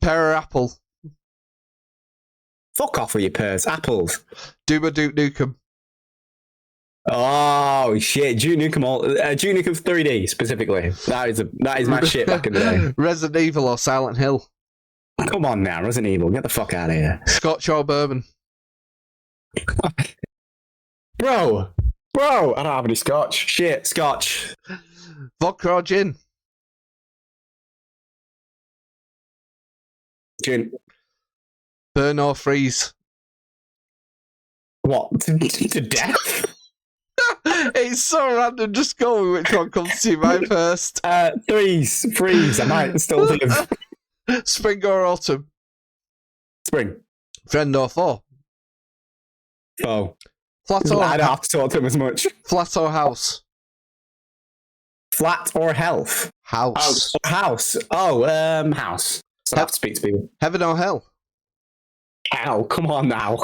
Pear or apple? Fuck off with your pears. Apples. Dooba Duke Nukem. Oh shit! Duke Nukem 3D specifically. That is my shit back in the day. Resident Evil or Silent Hill? Come on now, Resident Evil, get the fuck out of here, Scotch or bourbon? bro. I don't have any scotch. Shit, scotch. Vodka or gin? Gin. Burn or freeze? What? To death? It's so random. Just go with which one comes to your mind first. Freeze. I might still live. Spring or autumn? Spring. Friend or foe? Oh. Flat or I don't have to talk to him as much. Flat or house? Flat or health? House. House. House. So I have to speak to people. Heaven or hell? Hell, come on now.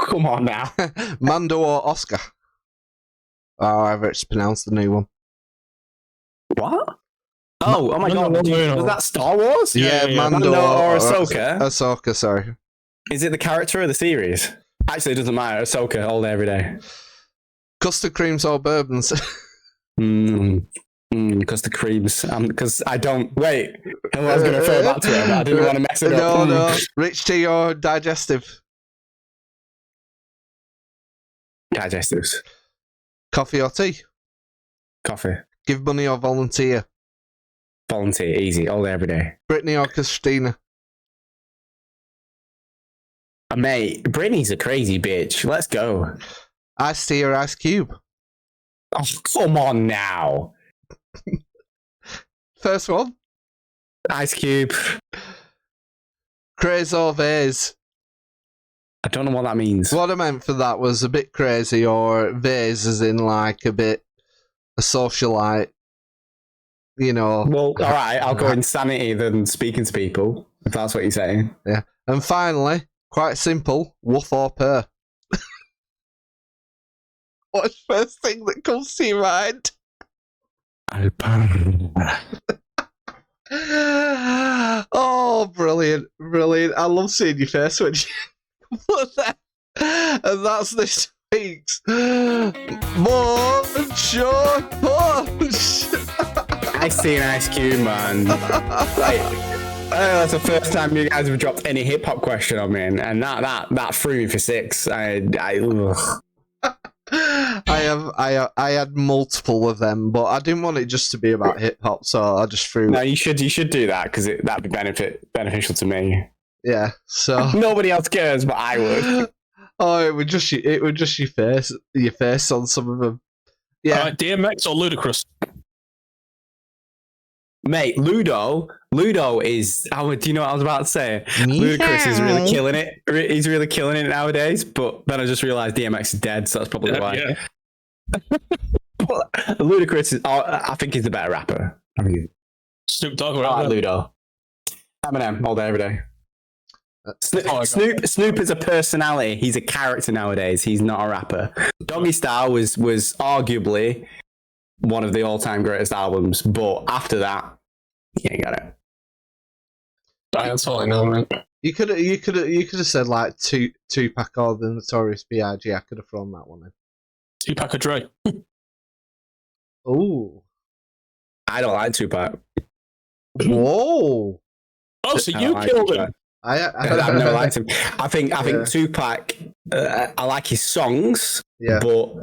Mando or Oscar? Oh, however it's pronounced, the new one. What? Oh my god. No. Was that Star Wars? Yeah. Mando or Ahsoka? Ahsoka, sorry. Is it the character or the series? Actually, it doesn't matter. Ahsoka all day, every day. Custard creams or bourbons? Custard creams. Because I don't... Wait. I was going to throw that to him, but I didn't want to mess it up. No. Rich tea or digestive? Digestives. Coffee or tea? Coffee. Give money or volunteer? Volunteer. Easy. All day, every day. Brittany or Christina? Mate, Brittany's a crazy bitch. Let's go. Ice tea or ice cube? Oh, come on now. First one. Ice Cube. Craze or vase? I don't know what that means. What I meant for that was a bit crazy, or vase as in like a bit a socialite. You know. Well, alright, I'll go insanity than speaking to people, if that's what you're saying. Yeah. And finally, quite simple, woof or purr? What's the first thing that comes to your mind? Oh, brilliant. I love seeing your face when you put that. And that's this week's More Short Punch. I see an Ice Cube, man. That's the first time you guys have dropped any hip hop question on me, and that threw me for 6. I had multiple of them, but I didn't want it just to be about hip hop, so I just threw. No, you should do that because that'd be beneficial to me. Yeah, so nobody else cares, but I would. Oh, it would just your face on some of them. Yeah, DMX or Ludacris? Mate, Ludo is. Do you know what I was about to say? Ludacris is really killing it. He's really killing it nowadays. But then I just realized DMX is dead, so that's probably why. Yeah. Ludacris is. I think he's the better rapper. I mean, Snoop Dogg or I like Ludo. Eminem all day, every day. Snoop is a personality. He's a character nowadays. He's not a rapper. Doggy Style was arguably one of the all-time greatest albums, but after that, you ain't got it. That's all I know, man. you could have said like Tupac or the Notorious B.I.G. I could have thrown that one in. Tupac or Dre? Oh, I don't like Tupac. whoa! Oh, so you killed him? I've never liked him. I think Yeah. Tupac. I like his songs, Yeah. but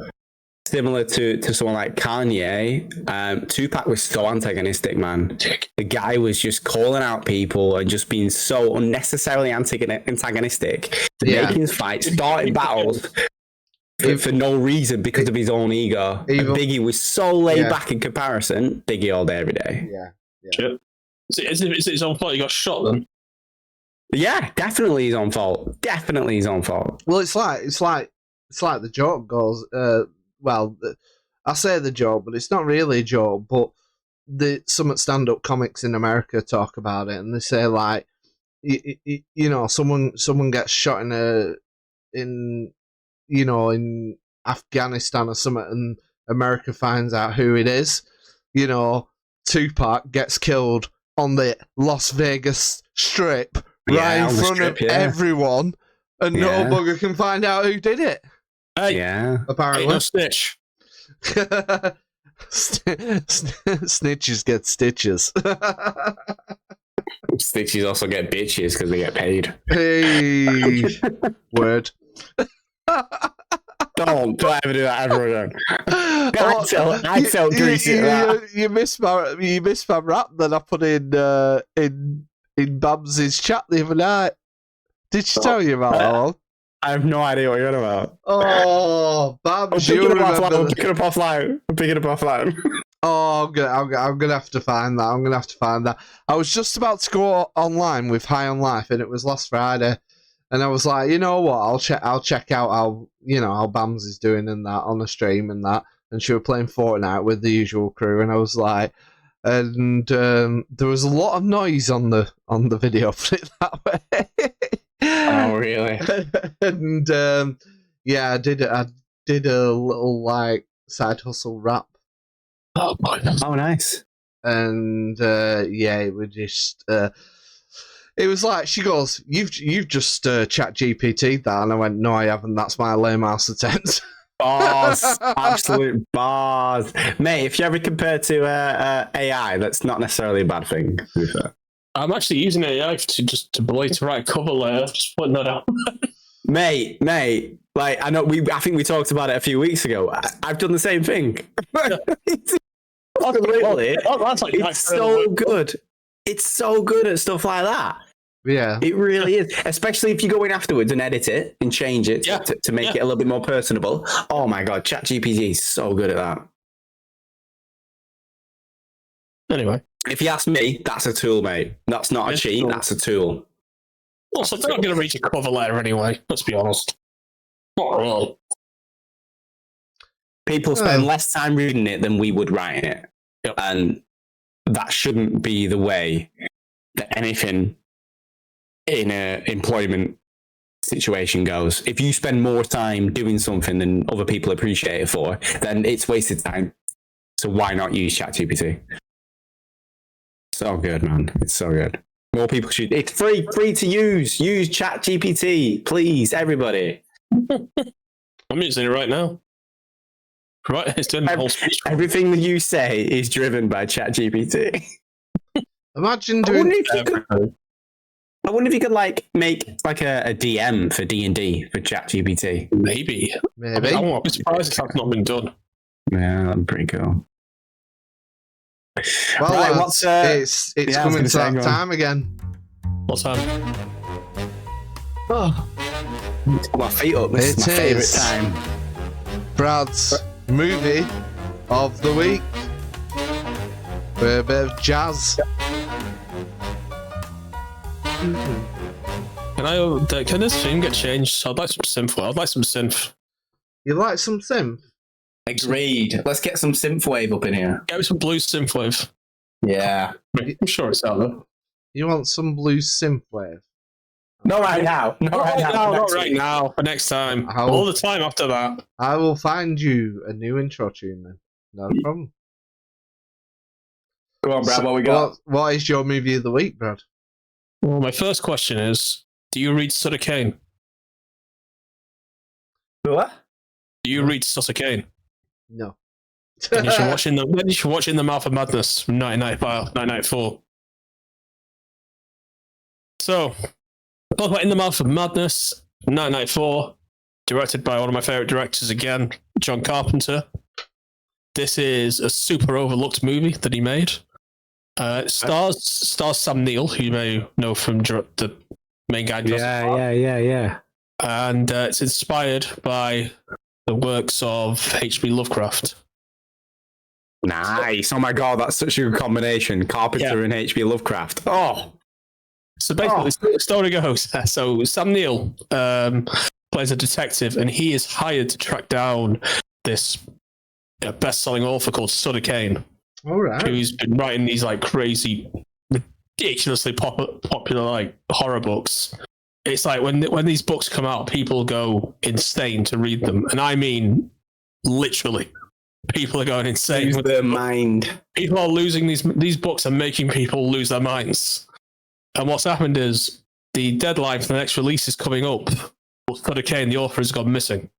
similar to someone like Kanye, Tupac was so antagonistic, man. The guy was just calling out people and just being so unnecessarily antagonistic, Yeah. making fights, starting battles. for no reason because of his own ego. And Biggie was so laid back in comparison. Biggie all day, every day. Yeah. Is it his own fault he got shot then? Yeah, definitely his own fault. Definitely his own fault. Well, it's like the joke goes. I say the joke, but it's not really a joke. But some stand-up comics in America talk about it, and they say like, someone gets shot in Afghanistan or something, and America finds out who it is. Tupac gets killed on the Las Vegas Strip right in front of everyone, and no bugger can find out who did it. Apparently. Ain't no snitch. Snitches get stitches. Snitches also get bitches because they get paid. Hey, word. Don't ever do that ever again. I felt greasy at that. You missed my rap that I put in Babs' chat the other night. Did she tell you about that one? I have no idea what you're on about. Oh, Babs, I'm picking it up offline. Oh, I'm gonna have to find that. I was just about to go online with High on Life, and it was last Friday, and I was like, you know what? I'll check out how Bams is doing and that on the stream and that. And she was playing Fortnite with the usual crew, and I was like, and there was a lot of noise on the video. Put it that way. Oh, really? And I did a little like side hustle rap. Oh, boy. Oh, nice. And it was just it was like, she goes, you've just chat GPT'd that, and I went, no, I haven't. That's my lame ass attempt. Bars, absolute bars, mate. If you ever compare to AI, that's not necessarily a bad thing. To be fair. I'm actually using AI to write a cover letter. Just putting that out. mate. Like I think we talked about it a few weeks ago. I've done the same thing. It's so good. It's so good at stuff like that. Yeah, it really is. Especially if you go in afterwards and edit it and change it to make it a little bit more personable. Oh my god, ChatGPT is so good at that. Anyway, if you ask me, that's a tool, mate. That's not a cheat. That's a tool. Also, they're not going to read your cover letter anyway. Let's be honest. Not really. People spend less time reading it than we would writing it, and that shouldn't be the way that anything in an employment situation goes. If you spend more time doing something than other people appreciate it for, then it's wasted time. So why not use ChatGPT? So good, man. It's so good. More people should. It's free to use. Use ChatGPT, please, everybody. I'm using it right now. Right, it's doing the whole speech. Everything that you say is driven by ChatGPT. Imagine doing. I wonder if you could make like a DM for D&D for ChatGPT. Maybe. I'm surprised if that's not been done. Yeah, that'd be pretty cool. Well, right, it's coming to that time again. What time? Oh, my feet up. This is my favourite time. Brad's movie of the week. With a bit of jazz. Can this theme get changed? I'd like some synth. You like some synth? Agreed. Let's get some synthwave up in here. Get me some blues synthwave. Yeah. I'm sure it's out there. You want some blues synthwave? Not right now. Not right now. For next time. All the time after that. I will find you a new intro tune then. No problem. Go on, Brad. What we got? What is your movie of the week, Brad? Well, my first question is: do you read Sutter Kane? What? Do you read Sutter Kane? No. Then you should watch In the Mouth of Madness from 1994. So, talk about In the Mouth of Madness, 1994, directed by one of my favorite directors again, John Carpenter. This is a super overlooked movie that he made. It stars Sam Neill, who you may know from the main guy. Yeah. And it's inspired by the works of H.P. Lovecraft. Nice. Oh my god, that's such a good combination. Carpenter and H.P. Lovecraft. Oh. So basically, the story goes, so Sam Neill plays a detective, and he is hired to track down this best-selling author called Sutter Kane. All right. Who's been writing these like crazy, ridiculously popular like horror books. It's like when these books come out, people go insane to read them, and I mean literally, people are going insane. Lose their mind. People are losing these books are making people lose their minds. And what's happened is the deadline for the next release is coming up. Sutter Kane, the author, has gone missing.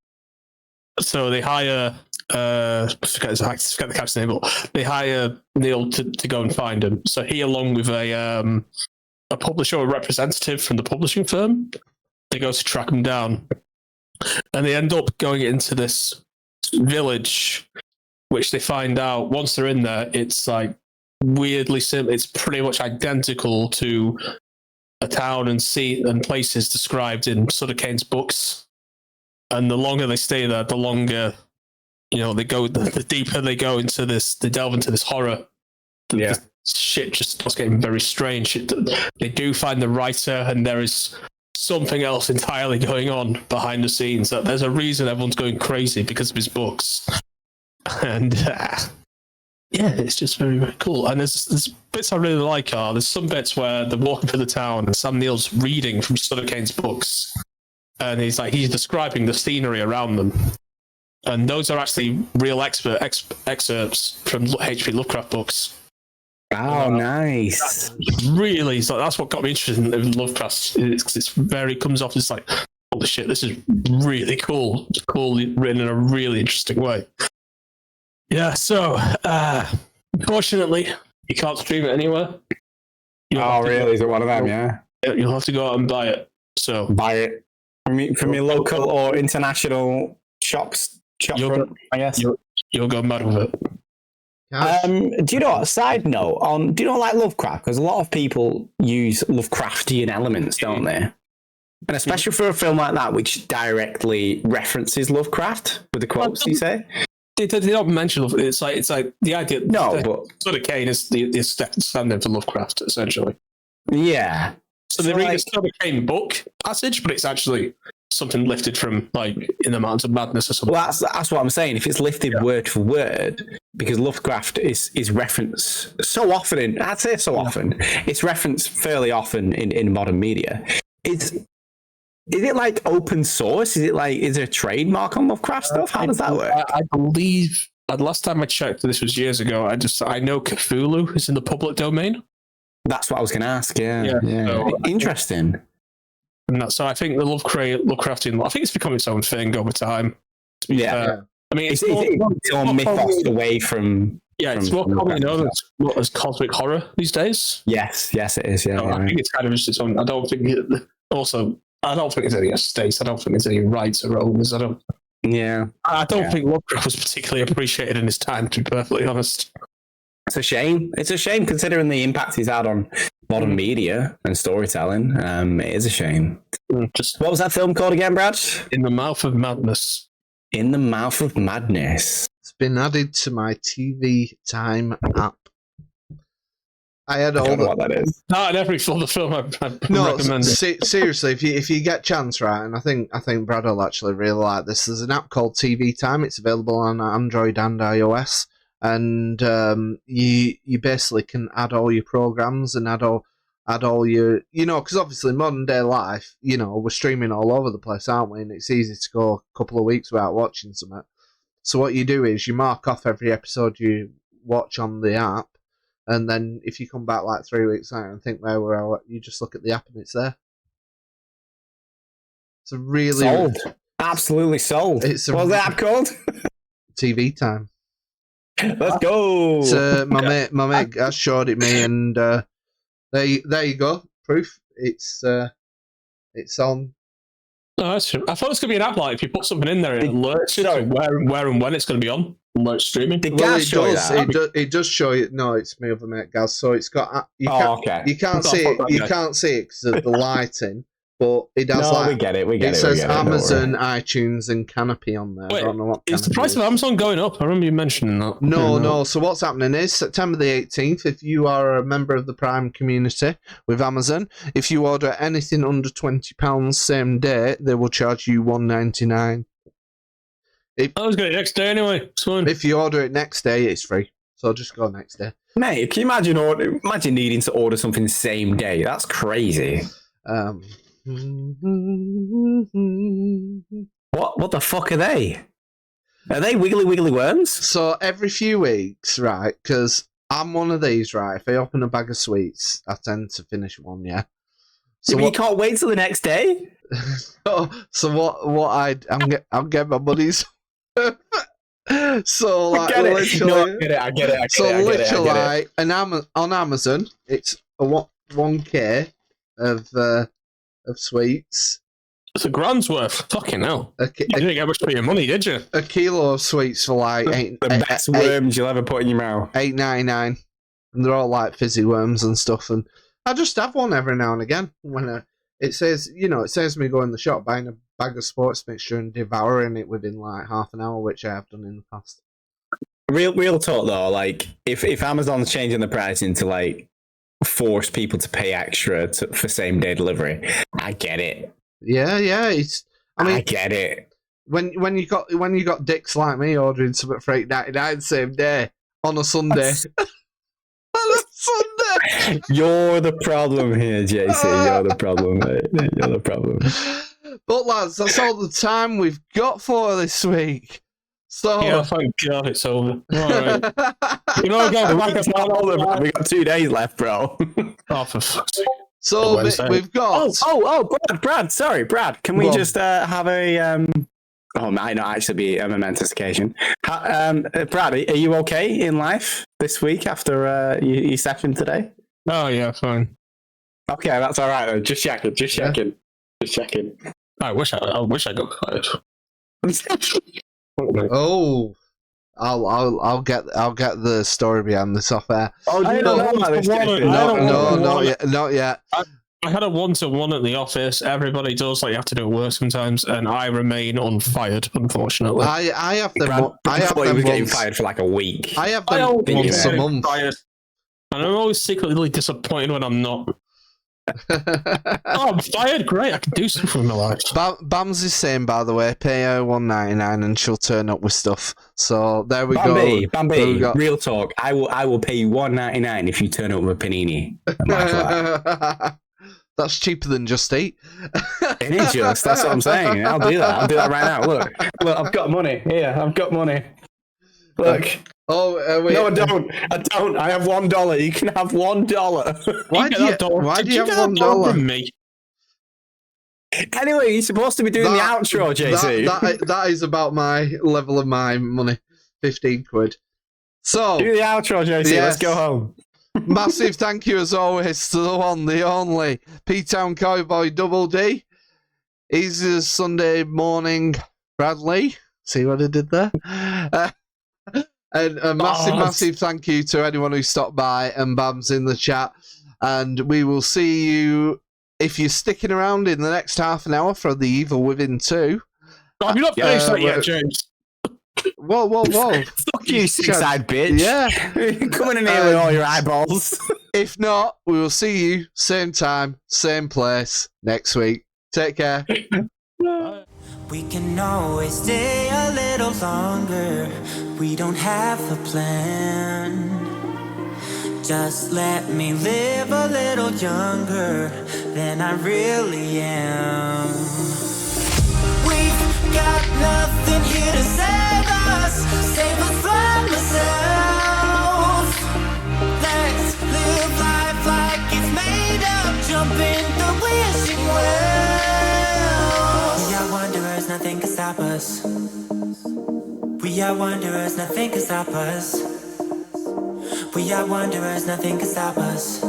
So they hire forget the cat's name, but they hire Neil to go and find him. So he, along with a publisher or representative from the publishing firm, they go to track him down. And they end up going into this village, which they find out once they're in there, it's like weirdly similar. It's pretty much identical to a town and places described in Sutter Kane's books. And the longer they stay there, the longer, they go, the deeper they go into this, they delve into this horror. The shit just starts getting very strange. They do find the writer, and there is something else entirely going on behind the scenes. That there's a reason everyone's going crazy because of his books. And it's just very, very cool. And there's bits I really like. There's some bits where they're walking through the town and Sam Neill's reading from Sutter Kane's books, and he's describing the scenery around them. And those are actually real excerpts from H.P. Lovecraft books. Oh, nice. Really, that's what got me interested in Lovecraft. It's very comes off as like, holy shit, this is really cool. It's cool, written in a really interesting way. Yeah, so unfortunately, you can't stream it anywhere. Really? Is it one of them? Yeah. You'll have to go out and buy it. So buy it from your local or international shops. I guess you'll go mad with it. Do you know what? Side note do you know like Lovecraft? Because a lot of people use Lovecraftian elements, don't they? And especially for a film like that, which directly references Lovecraft with the quotes, you say. They don't mention it's like the idea. No, but Sort of Kane is the stand-in for Lovecraft, essentially. Yeah. So they read the Sort of Kane book passage, but it's actually something lifted from like In the Mountains of Madness or something. Well, that's what I'm saying. If it's lifted word for word, because Lovecraft is referenced so often it's referenced fairly often in modern media. Is it like open source? Is there a trademark on Lovecraft stuff? How does that work? I believe last time I checked, this was years ago. I know Cthulhu is in the public domain. That's what I was going to ask. Yeah. So, interesting. So I think the Lovecraftian, I think it's become its own thing over time. To be fair. I mean, it's more mythos away from. Yeah, it's more commonly known as cosmic horror these days. Yes, it is. Yeah, I think it's kind of just its own. I don't think it's any estates. I don't think it's any rights or owners. I don't think Lovecraft was particularly appreciated in his time, to be perfectly honest. It's a shame. It's a shame considering the impact he's had on modern media and storytelling. It is a shame. What was that film called again, Brad? In the Mouth of Madness. In the Mouth of Madness. It's been added to my TV Time app. I don't know what that is. Not every film I'd recommend. Seriously, if you get a chance, right, and I think Brad will actually really like this. There's an app called TV Time. It's available on Android and iOS, and you basically can add all your programs and add all your, because obviously modern day life, we're streaming all over the place, aren't we? And it's easy to go a couple of weeks without watching something. So what you do is you mark off every episode you watch on the app. And then if you come back like 3 weeks later and think where we're at, you just look at the app and it's there. It's a really... Sold. Absolutely sold. What's the app called? TV Time. Let's go. My mate has showed it me, and there you go. Proof. It's on. No, that's true. I thought it was going to be an app like if you put something in there, it alerts you where and when it's going to be on. Alert streaming. It does show you. No, it's my other mate, Gaz. So it's got. You can't see it because of the lighting, but it has No, like we get it. We get it it. says we get it, don't Amazon, worry. iTunes, and Canopy on there. Wait, I don't know what is the Canopy price of Amazon going up? I remember you mentioning that. No. So what's happening is September the 18th, if you are a member of the Prime community with Amazon, if you order anything under £20 same day, they will charge you $1.99. I was going to next day anyway. It's fine. If you order it next day, it's free. So just go next day. Mate, can you imagine needing to order something same day? That's crazy. What the fuck are they? Are they wiggly worms? So every few weeks, right, because I'm one of these, right, if I open a bag of sweets, I tend to finish one, yeah? So You can't wait till the next day? so I'll get my money's so like I get it. literally, No, I get it. so literally, like, on Amazon, it's a 1K of sweets. It's a grand's worth. Fucking hell. A You didn't get much for your money, did you? kilo of sweets for like The best worms you'll ever put in your mouth. $8.99, and they're all like fizzy worms and stuff. And I just have one every now and again when it says me go in the shop buying a bag of sports mixture and devouring it within like half an hour, which I have done in the past. Real talk though, like if Amazon's changing the pricing to like force people to pay extra for same day delivery, I get it. Yeah. I get it. When you got dicks like me ordering something for $8.99 same day on a Sunday. On a Sunday. You're the problem here, JC. You're the problem, mate. You're the problem. But lads, that's all the time we've got for this week. So Yeah, thank God it's over. All right. You know, We got 2 days left, bro. Oh, for fuck's sake. so Wednesday. we've got Brad. Sorry, Brad. Can we Go on. just have a Oh, it might not actually be a momentous occasion. Brad, are you okay in life this week after your session today? Oh, yeah, fine. Okay, that's all right. Though. Just checking. I wish I got fired. Oh, I'll get the story behind this off air. Oh, I you don't don't know know about this, what JC? to- No, no. not yet. I had a one-to-one at the office. Everybody does, like, you have to do it work sometimes, and I remain unfired, unfortunately. I have them. Brad I have thought he them was getting once. fired for like a week. I have I them always once a get month. fired. And I'm always secretly disappointed when I'm not. Oh, I'm fired. Great, I can do something with my life. Bams is saying, by the way, pay her $1.99 and she'll turn up with stuff. So there we Bambi, go. There we go. real talk. I will pay you $1.99 if you turn up with a panini. That's cheaper than Just Eat. It is just. That's what I'm saying. I'll do that. I'll do that right now. Look, I've got money. Here, I've got money. Look. Oh, wait. No, I don't. I have $1. You can have $1. Why do you have $1? From me? Anyway, you're supposed to be doing the outro, JC. That is about my level of my money. 15 quid. So, Do the outro, JC. Yes. Let's go home. massive thank you as always to the one, the only P-Town Cowboy Double D. He's a Sunday morning Bradley. See what I did there? And a massive thank you to anyone who stopped by and Bams in the chat. And we will see you, if you're sticking around, in the next half an hour for The Evil Within 2. Oh, you're not finished that yet, James. Whoa. Fuck you, six-eyed bitch. Yeah. Coming in here with all your eyeballs. If not, we will see you same time, same place next week. Take care. We can always stay a little longer. We don't have a plan. Just let me live a little younger than I really am. We've got nothing here to save us from ourselves. Let's live life like it's made up. Jump in the wishing well. We are wanderers, nothing can stop us. We are wanderers, nothing can stop us. We are wanderers, nothing can stop us.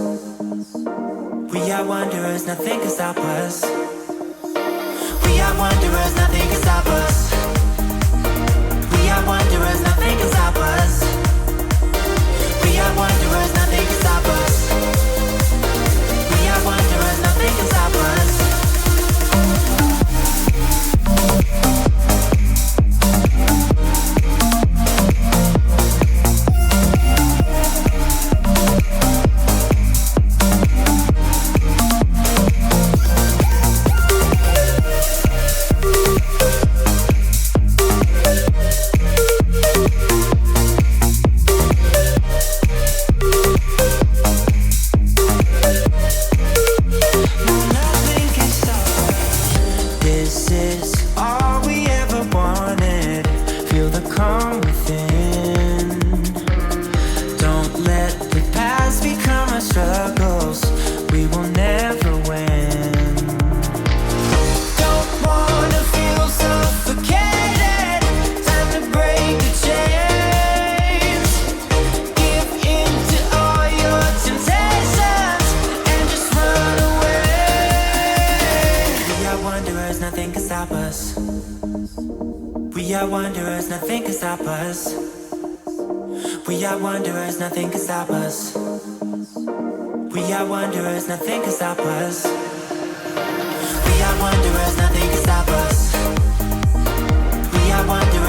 We are wanderers, nothing can stop us. We are wanderers, nothing can stop us. We are wanderers, nothing can stop us. We are wanderers, nothing can stop us. We are wanderers, nothing can stop us. are wanderers, nothing can stop us. We are wanderers, nothing can stop us. We are wanderers, nothing can stop us. We are wanderers, nothing can stop us. We are wanderers.